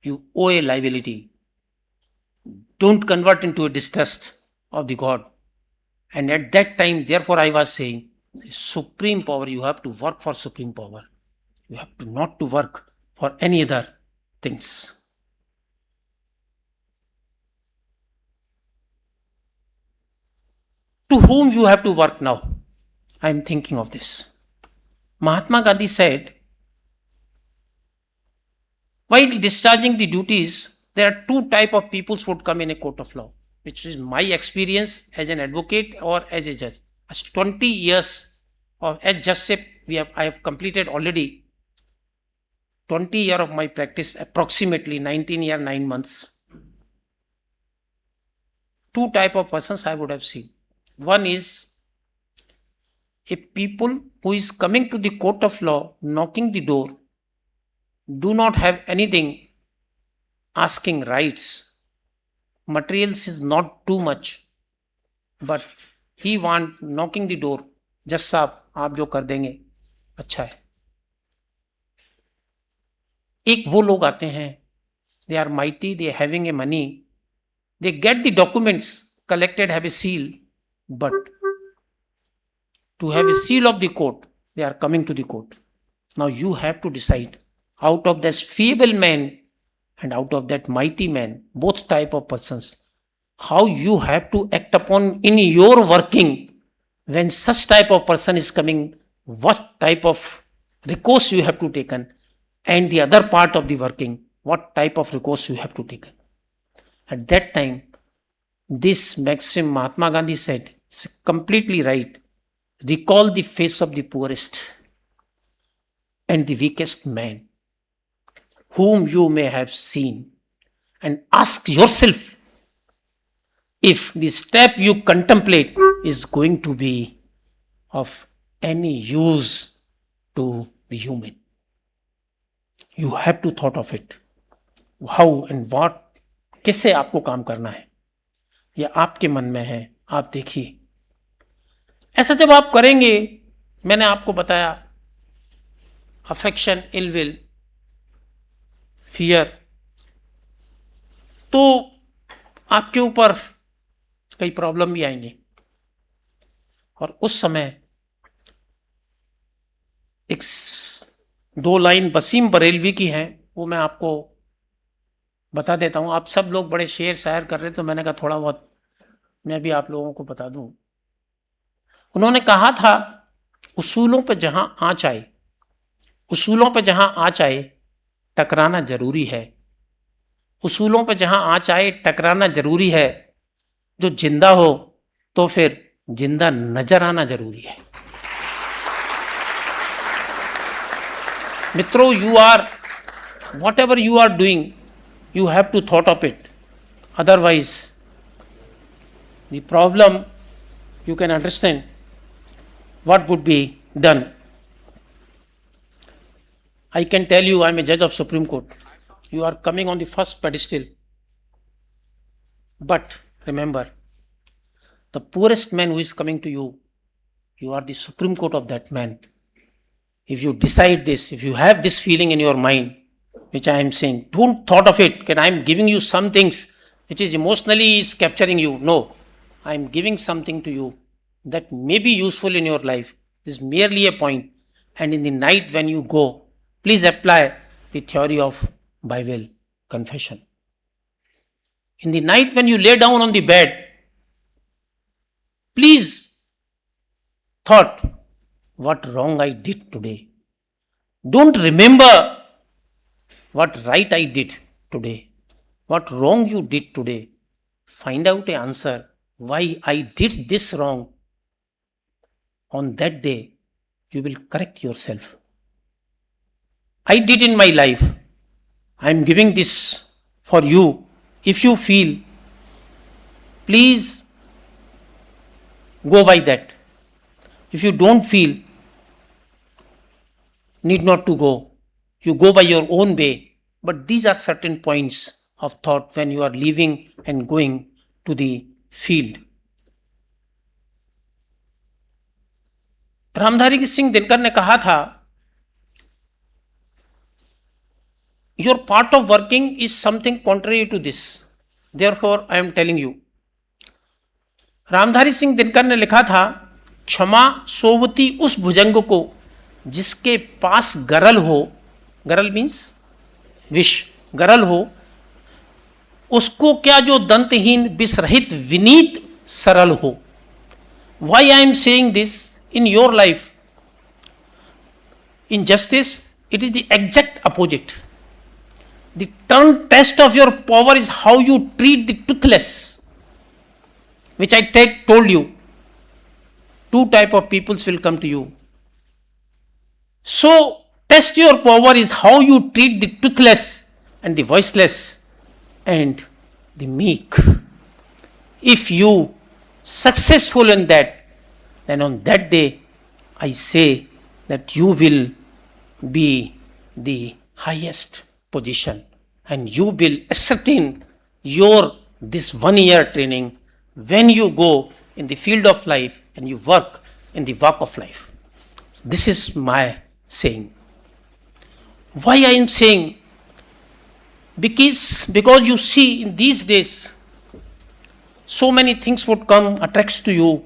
you owe a liability. Don't convert into a distrust of the God. And at that time, therefore I was saying, supreme power, you have to work for supreme power. You have to not to work for any other things. To whom you have to work now? I am thinking of this. Mahatma Gandhi said, while discharging the duties, there are two types of people would come in a court of law, which is my experience as an advocate or as a judge. As 20 years of as judgeship, I have completed already 20 years of my practice, approximately 19 years, 9 months. Two types of persons I would have seen. One is a people who is coming to the court of law, knocking the door, do not have anything, asking rights. Materials is not too much, but he want knocking the door. Just साहब आप जो कर देंगे अच्छा है. एक वो लोग आते हैं, they are mighty, they are having a money, they get the documents collected, have a seal, but to have a seal of the court, they are coming to the court. Now you have to decide, out of this feeble man and out of that mighty man, both type of persons, how you have to act upon in your working when such type of person is coming, what type of recourse you have to taken, and the other part of the working, what type of recourse you have to take. At that time, this maxim Mahatma Gandhi said, is completely right. Recall the face of the poorest and the weakest man whom you may have seen, and ask yourself if the step you contemplate is going to be of any use to the human. You have to thought of it. How and what, किससे आपको काम करना है, ये आपके मन में है, आप देखिए. ऐसा जब आप करेंगे, मैंने आपको बताया, अफेक्शन, इल विल, फियर, तो आपके ऊपर कई प्रॉब्लम भी आएंगे। और उस समय एक 2 लाइन वसीम बरेलवी की है, वो मैं आपको बता देता हूँ। आप सब लोग बड़े शेर शायर कर रहे तो मैंने कहा थोड़ा बहुत मैं भी आप लोगों को बता दूं। उन्होंने कहा था, उसूलों पे जहां आँच आए, उसूलों पे जहां आँच आए टकराना जरूरी है। उसूलों पे जहां आँच आए टकराना जरूरी है। जो जिंदा हो तो फिर जिंदा नजर आना जरूरी है। मित्रों, you are, whatever you are doing, you have to thought of it. Otherwise, the problem, you can understand what would be done. I can tell you, I am a judge of Supreme Court. You are coming on the first pedestal. But remember, the poorest man who is coming to you, you are the Supreme Court of that man. If you decide this, if you have this feeling in your mind, which I am saying, don't thought of it, that I am giving you some things which is emotionally is capturing you. No, I am giving something to you that may be useful in your life. This is merely a point. And in the night when you go, please apply the theory of Bible confession. In the night when you lay down on the bed, please thought, what wrong I did today. Don't remember what right I did today, what wrong you did today. Find out an answer why I did this wrong. On that day, you will correct yourself. I did in my life. I am giving this for you. If you feel, please go by that. If you don't feel, need not to go. You go by your own way. But these are certain points of thought when you are leaving and going to the field. Ramdhari Singh Dinkar ने कहा था, your part of working is something contrary to this. Therefore, I am telling you. Ramdhari Singh Dinkar ने लिखा था, क्षमा सोवती उस भुजंग को जिसके पास गरल हो, गरल मीन्स विष, गरल हो, उसको क्या जो दंतहीन विषरहित विनीत सरल हो. Why I am saying this? In your life, in justice, it is the exact opposite. The turn test of your power is how you treat the toothless, which I told you. 2 types of peoples will come to you. So, test your power is how you treat the toothless and the voiceless and the meek. If you successful in that, then on that day, I say that you will be the highest position and you will ascertain your this 1 year training when you go in the field of life and you work in the walk of life. This is my saying. Why I am saying? Because you see in these days, so many things would come, attracts to you.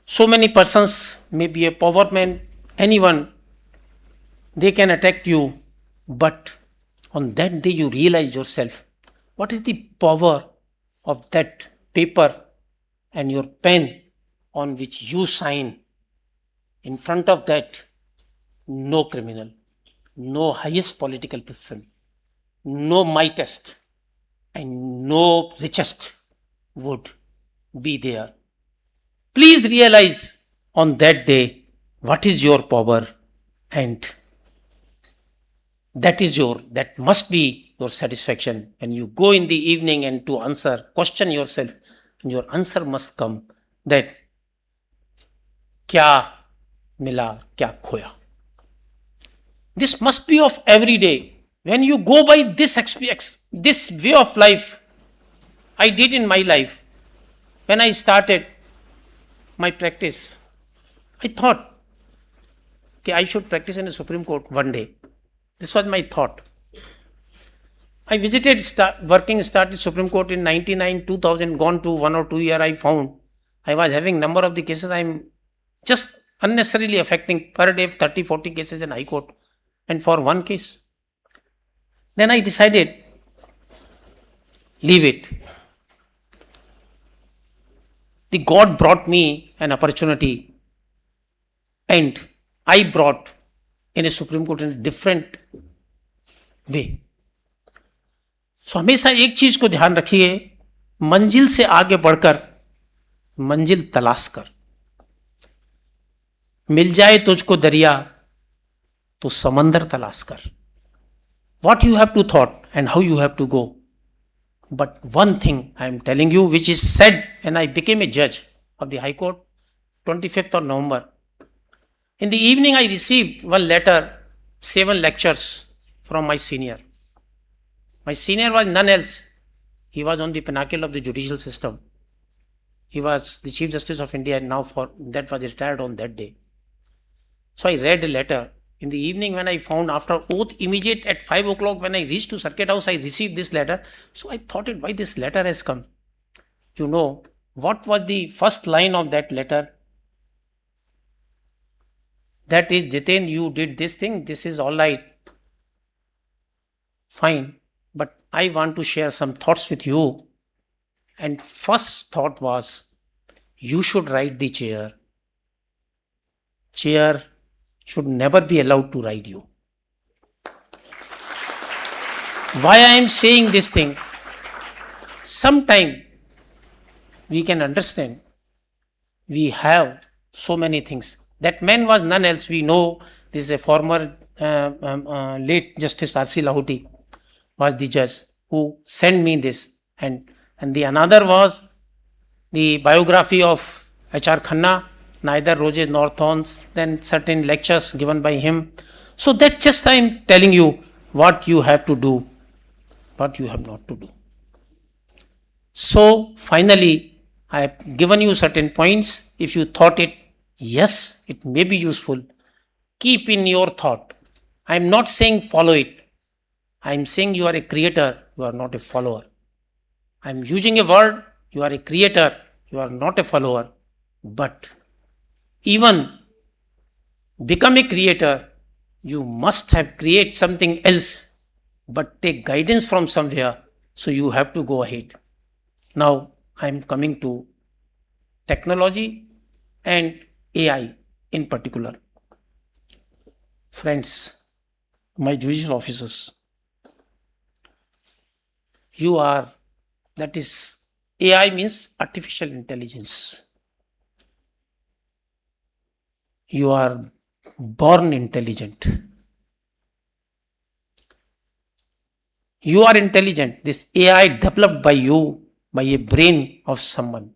So many persons, maybe a power man, anyone, they can attack you. But on that day you realize yourself, what is the power of that paper and your pen on which you sign. In front of that, no criminal, no highest political person, no mightest, and no richest would be there. Please realize on that day what is your power, and that must be your satisfaction. When you go in the evening and to answer, question yourself, and your answer must come that kya mila, kya khoya. This must be of every day. When you go by this way of life, I did in my life. When I started my practice, I thought I should practice in the Supreme Court one day. This was my thought. I visited, started Supreme Court in 99, 2000, gone to 1 or 2 year. I found I was having number of the cases. I'm just unnecessarily affecting per day 30, 40 cases in High Court, and for one case. Then I decided, leave it. The God brought me an opportunity, and I brought in a Supreme Court in a different way. So हमेशा एक चीज को ध्यान रखिए, मंजिल से आगे बढ़कर मंजिल तलाश कर, मिल जाए तुझको दरिया तो समंदर तलाश कर. What you have to thought and how you have to go. But one thing I am telling you, which is said, and I became a judge of the High Court 25th of November. In the evening, I received one letter, 7 lectures from my senior. My senior was none else. He was on the pinnacle of the judicial system. He was the Chief Justice of India, and now that was retired on that day. So I read a letter. In the evening, when I found after oath, immediate at 5 o'clock, when I reached to Circuit House, I received this letter. So I thought why this letter has come. You know, what was the first line of that letter? That is, Jiten, you did this thing, this is all right. Fine. But I want to share some thoughts with you. And first thought was, you should ride the chair. Chair should never be allowed to ride you. Why I am saying this thing? Sometime we can understand. We have so many things. That man was none else. We know this is a former late Justice R.C. Lahoti was the judge who sent me this. And the another was the biography of H.R. Khanna, neither roses nor thorns, then certain lectures given by him. So that just I am telling you what you have to do, what you have not to do. So finally, I have given you certain points. If you thought it, yes, it may be useful. Keep in your thought. I am not saying follow it. I am saying you are a creator, you are not a follower. I am using a word, you are a creator, you are not a follower. But even become a creator, you must have create something else, but take guidance from somewhere, so you have to go ahead. Now I am coming to technology and AI in particular. Friends, my judicial officers, you are, that is, AI means artificial intelligence. You are born intelligent. You are intelligent. This AI developed by you, by a brain of someone.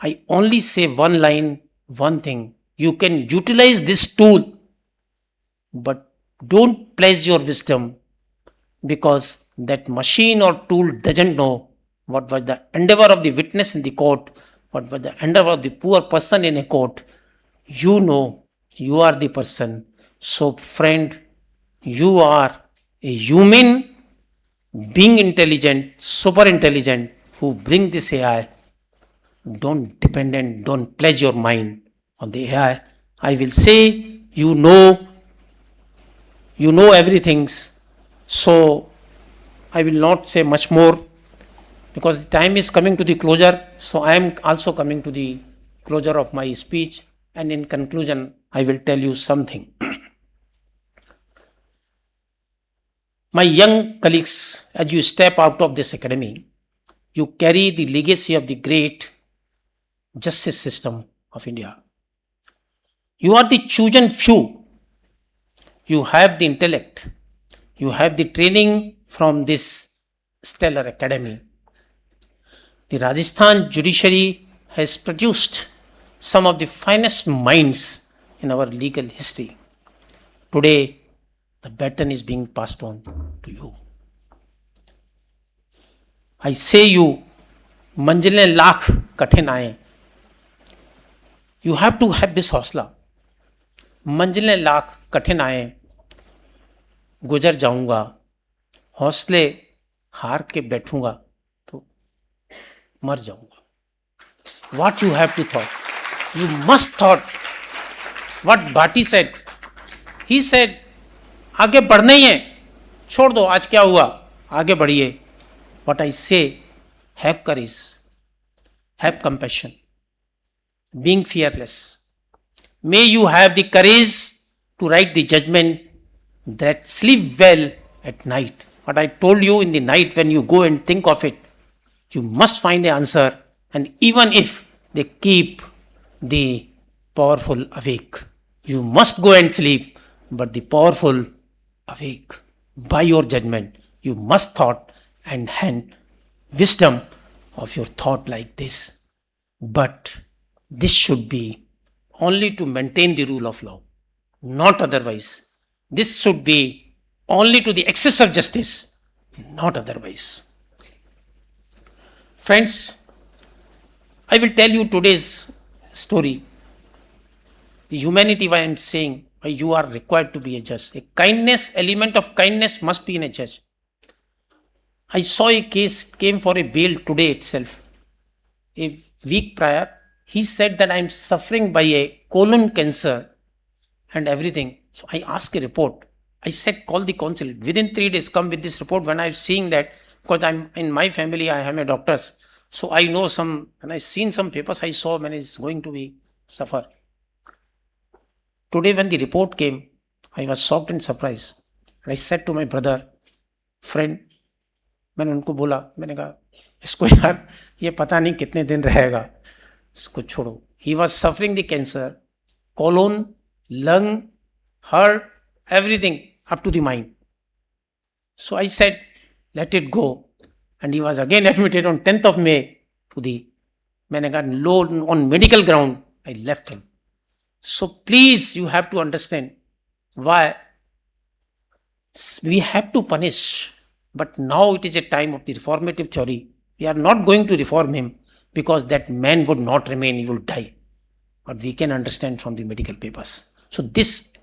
I only say one line, one thing. You can utilize this tool, but don't place your wisdom, because that machine or tool doesn't know what was the endeavor of the witness in the court, what was the endeavor of the poor person in a court. You know, you are the person. So friend, you are a human being, intelligent, super intelligent, who bring this AI. Don't depend and don't pledge your mind on the AI. I will say, you know everything. So I will not say much more, because the time is coming to the closure. So I am also coming to the closure of my speech. And in conclusion, I will tell you something. My young colleagues, as you step out of this academy, you carry the legacy of the great justice system of India. You are the chosen few. You have the intellect. You have the training from this stellar academy. The Rajasthan judiciary has produced some of the finest minds in our legal history. Today, the baton is being passed on to you. I say you, manzilein lakh कठिन आए. You have to have this हौसला. मंजिलें लाख कठिन आए, गुजर जाऊंगा, हौसले हार के बैठूंगा तो मर जाऊंगा. What you have to thought? You must thought what Bhati said. He said, आगे बढ़ना ही है, छोड़ दो आज क्या हुआ, आगे बढ़िए. What I say, have courage, have compassion, being fearless. May you have the courage to write the judgment that sleep well at night. What I told you in the night, when you go and think of it, you must find an answer, and even if they keep the powerful awake, you must go and sleep, but the powerful awake. By your judgment, you must thought and hand wisdom of your thought like this. But this should be only to maintain the rule of law, not otherwise. This should be only to the excess of justice, not otherwise. Friends, I will tell you today's story. The humanity why I am saying, why you are required to be a judge. A kindness, element of kindness must be in a judge. I saw a case came for a bail today itself. A week prior, he said that I am suffering by a colon cancer and everything. So I asked a report. I said, call the consulate. Within 3 days, come with this report. When I'm seeing that, because I'm in my family, I have a doctors. So I know some, when I seen some papers, I saw when it's going to be suffer. Today when the report came, I was shocked and surprised. And I said to my brother, friend, मैंने उनको बोला, मैंने कहा इसको यार ये पता नहीं कितने दिन रहेगा, इसको छोड़ो. He was suffering the cancer, colon, lung, heart, everything up to the mind. So I said, let it go. And he was again admitted on 10th of May to the, मैंने कहा low on medical ground, I left him. So please, you have to understand why we have to punish. But now it is a time of the reformative theory. We are not going to reform him because that man would not remain, he will die. But we can understand from the medical papers. So this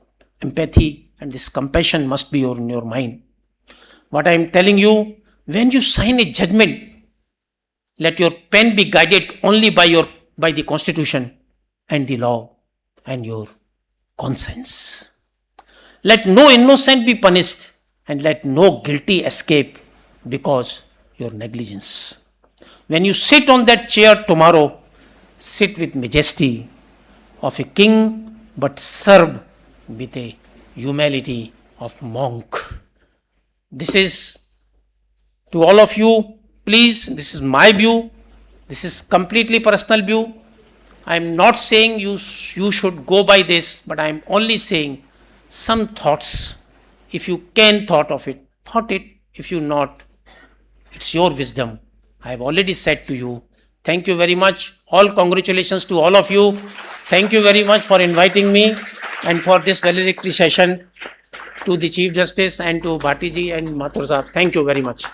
empathy and this compassion must be in your mind. What I am telling you, when you sign a judgment, let your pen be guided only by the constitution and the law and your conscience. Let no innocent be punished and let no guilty escape because your negligence. When you sit on that chair tomorrow, sit with majesty of a king, but serve with a humility of monk. This is to all of you, please, this is my view. This is completely personal view. I am not saying you should go by this, but I am only saying some thoughts. If you can thought of it, thought it. If you not, it's your wisdom. I have already said to you, thank you very much. All congratulations to all of you. Thank you very much for inviting me and for this valedictory session, to the Chief Justice and to Bhati ji and Mathur Saab. Thank you very much.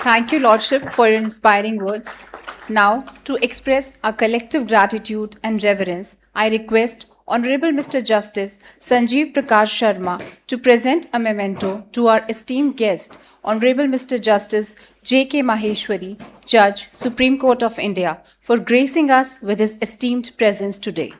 Thank you, Lordship, for your inspiring words. Now, to express our collective gratitude and reverence, I request Honorable Mr. Justice Sanjeev Prakash Sharma to present a memento to our esteemed guest, Honorable Mr. Justice J.K. Maheshwari, Judge, Supreme Court of India, for gracing us with his esteemed presence today.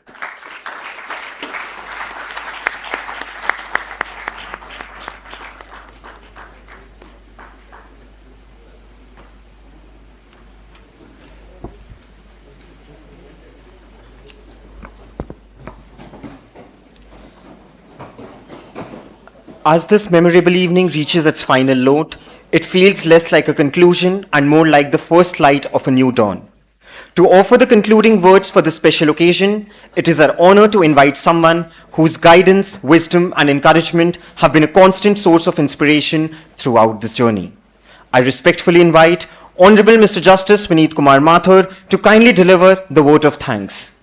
As this memorable evening reaches its final note, it feels less like a conclusion and more like the first light of a new dawn. To offer the concluding words for this special occasion, it is our honor to invite someone whose guidance, wisdom, and encouragement have been a constant source of inspiration throughout this journey. I respectfully invite Honorable Mr. Justice Vineet Kumar Mathur to kindly deliver the vote of thanks.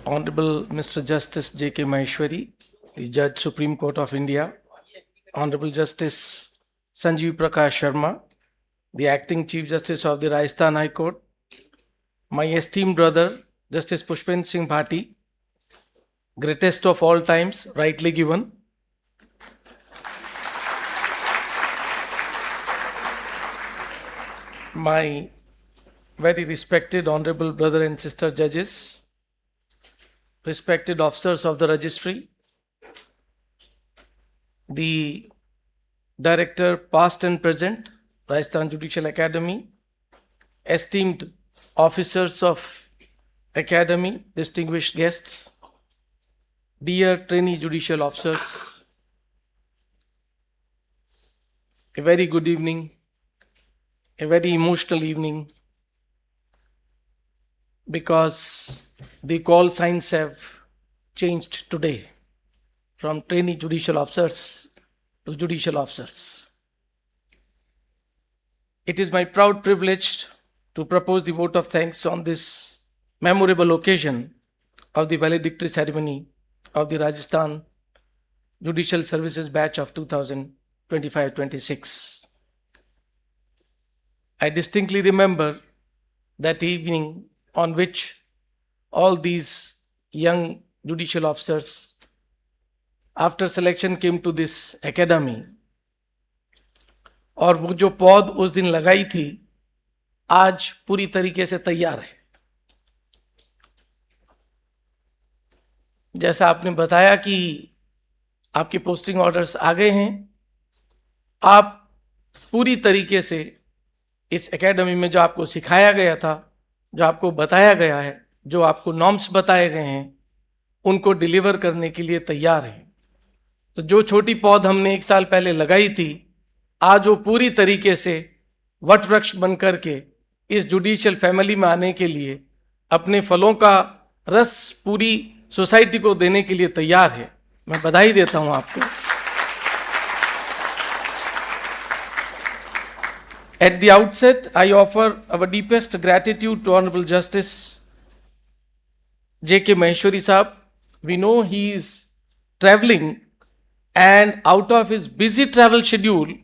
Honorable Mr. Justice J.K. Maheshwari, the Judge, Supreme Court of India, Honorable Justice Sanjeev Prakash Sharma, the Acting Chief Justice of the Rajasthan High Court, my esteemed brother, Justice Pushpendra Singh Bhati, greatest of all times, rightly given, my very respected honorable brother and sister judges, respected officers of the registry, the director past and present, Rajasthan Judicial Academy, esteemed officers of Academy, distinguished guests, dear trainee judicial officers, a very good evening, a very emotional evening, because the call signs have changed today from trainee judicial officers to judicial officers. It is my proud privilege to propose the vote of thanks on this memorable occasion of the valedictory ceremony of the Rajasthan Judicial Services batch of 2025-26. I distinctly remember that evening on which all these young judicial officers, after selection, came to this academy. और वो जो पौध उस दिन लगाई थी आज पूरी तरीके से तैयार है. जैसा आपने बताया कि आपके पोस्टिंग ऑर्डर्स आ गए हैं, आप पूरी तरीके से इस एकेडमी में जो आपको सिखाया गया था, जो आपको बताया गया है, जो आपको नॉर्म्स बताए गए हैं, उनको डिलीवर करने के लिए तैयार हैं. तो जो छोटी पौध हमने 1 साल पहले लगाई थी, आज वो पूरी तरीके से वट वृक्ष बन करके इस जुडिशियल फैमिली में आने के लिए अपने फलों का रस पूरी सोसाइटी को देने के लिए तैयार है. मैं बधाई देता हूं आपको. At the outset, I offer our deepest gratitude to Honorable Justice J.K. Maheshwari Saab. We know he is traveling, and out of his busy travel schedule,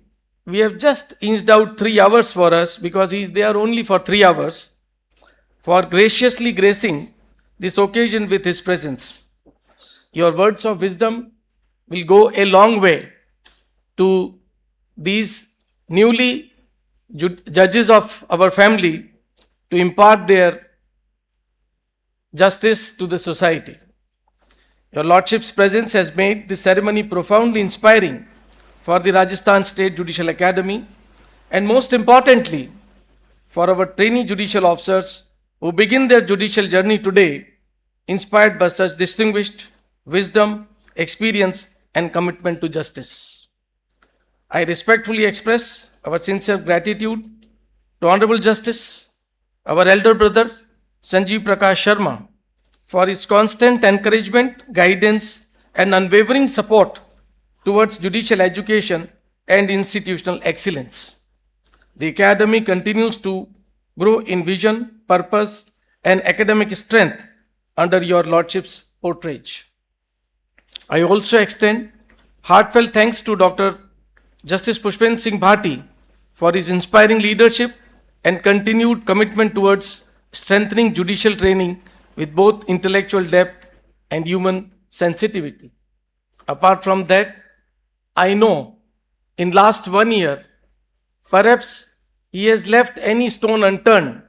we have just inched out 3 hours for us, because he is there only for 3 hours, for graciously gracing this occasion with his presence. Your words of wisdom will go a long way to these newly judges of our family to impart their justice to the society. Your Lordship's presence has made this ceremony profoundly inspiring for the Rajasthan State Judicial Academy, and most importantly, for our trainee judicial officers who begin their judicial journey today, inspired by such distinguished wisdom, experience, and commitment to justice. I respectfully express our sincere gratitude to Honorable Justice, our elder brother, Sanjeev Prakash Sharma, for his constant encouragement, guidance, and unwavering support towards judicial education and institutional excellence. The Academy continues to grow in vision, purpose, and academic strength under your Lordship's portrayage. I also extend heartfelt thanks to Dr. Justice Pushpendra Singh Bhati for his inspiring leadership and continued commitment towards strengthening judicial training with both intellectual depth and human sensitivity. Apart from that, I know in last 1 year, perhaps he has left any stone unturned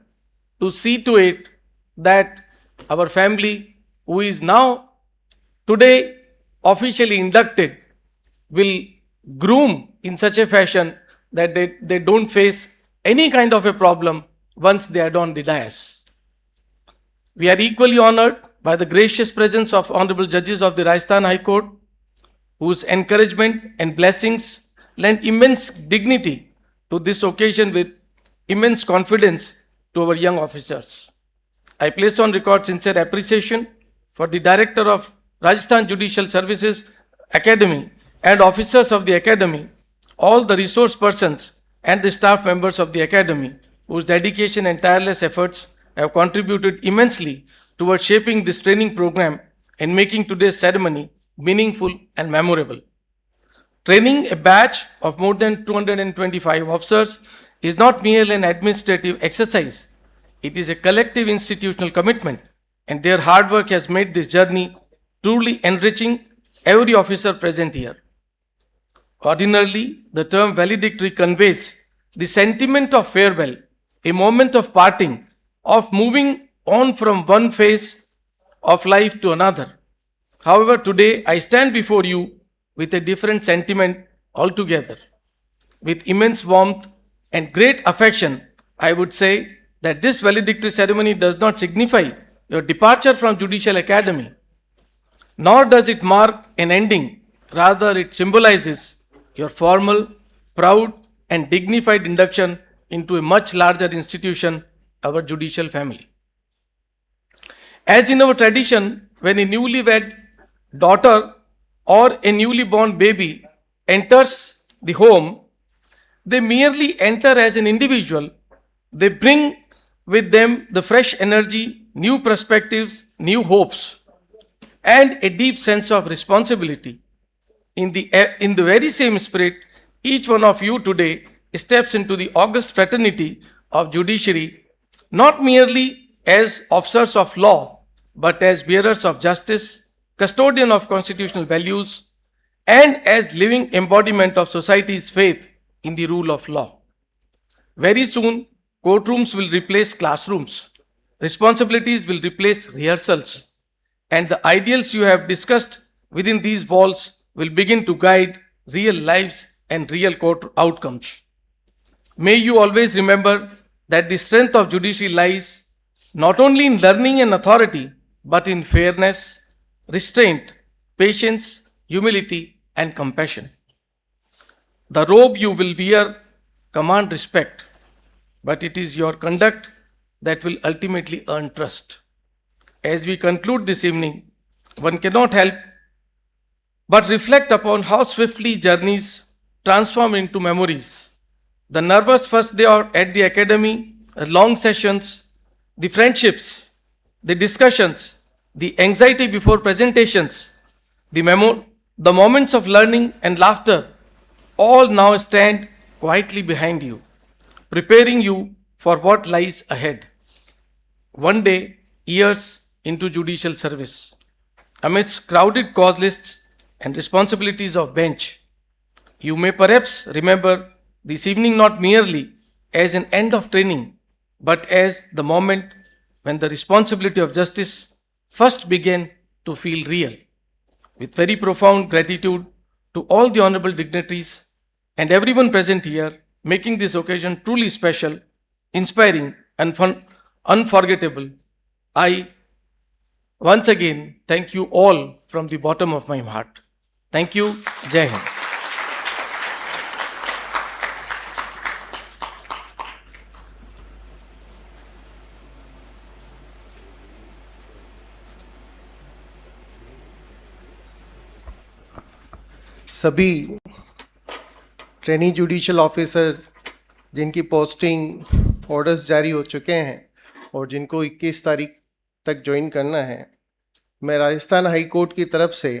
to see to it that our family, who is now today officially inducted, will groom in such a fashion that they don't face any kind of a problem once they are on the dais. We are equally honored by the gracious presence of Honorable Judges of the Rajasthan High Court, whose encouragement and blessings lend immense dignity to this occasion with immense confidence to our young officers. I place on record sincere appreciation for the Director of Rajasthan Judicial Services Academy and officers of the Academy, all the resource persons and the staff members of the Academy, whose dedication and tireless efforts have contributed immensely towards shaping this training program and making today's ceremony meaningful and memorable. Training a batch of more than 225 officers is not merely an administrative exercise. It is a collective institutional commitment, and their hard work has made this journey truly enriching every officer present here. Ordinarily, the term valedictory conveys the sentiment of farewell, a moment of parting, of moving on from one phase of life to another. However, today I stand before you with a different sentiment altogether. With immense warmth and great affection, I would say that this valedictory ceremony does not signify your departure from Judicial Academy, nor does it mark an ending. Rather, it symbolizes your formal, proud, and dignified induction into a much larger institution, our judicial family. As in our tradition, when a newlywed daughter or a newly born baby enters the home, they merely enter as an individual. They bring with them the fresh energy, new perspectives, new hopes, and a deep sense of responsibility. In the very same spirit, each one of you today steps into the august fraternity of judiciary, not merely as officers of law, but as bearers of justice, custodian of constitutional values, and as living embodiment of society's faith in the rule of law. Very soon, courtrooms will replace classrooms, responsibilities will replace rehearsals, and the ideals you have discussed within these walls will begin to guide real lives and real court outcomes. May you always remember that the strength of judiciary lies not only in learning and authority, but in fairness, restraint, patience, humility, and compassion. The robe you will wear command respect, but it is your conduct that will ultimately earn trust. As we conclude this evening, one cannot help but reflect upon how swiftly journeys transform into memories. The nervous first day at the academy, the long sessions, the friendships, the discussions, the anxiety before presentations, the moments of learning and laughter, all now stand quietly behind you, preparing you for what lies ahead. One day, years into judicial service, amidst crowded cause lists and responsibilities of bench, you may perhaps remember this evening not merely as an end of training, but as the moment when the responsibility of justice first began to feel real. With very profound gratitude to all the honorable dignitaries and everyone present here, making this occasion truly special, inspiring, and unforgettable, I once again thank you all from the bottom of my heart. Thank you. Jai Hind. सभी trainee judicial officer जिनकी posting orders जारी हो चुके हैं और जिनको 21 तारीख तक ज्वाइन करना है, मैं राजस्थान हाई कोर्ट की तरफ से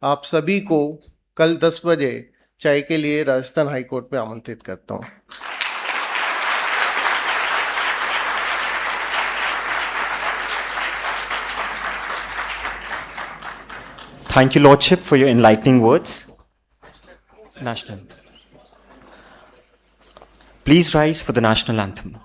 आप सभी को कल 10 बजे चाय के लिए राजस्थान हाई कोर्ट में आमंत्रित करता हूं। Thank you, Lordship, for your enlightening words. National anthem. Please rise for the national anthem.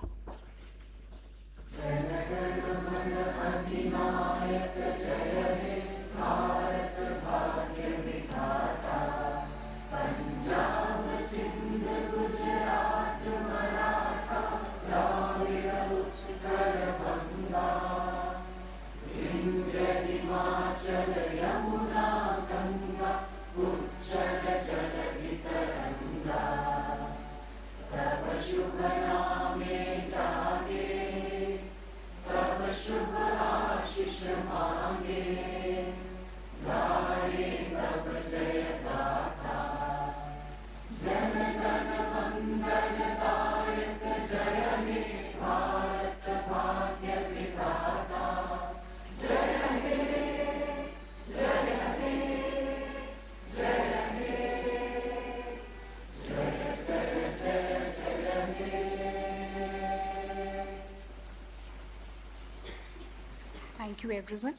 Thank you, everyone.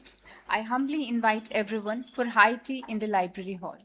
I humbly invite everyone for high tea in the library hall.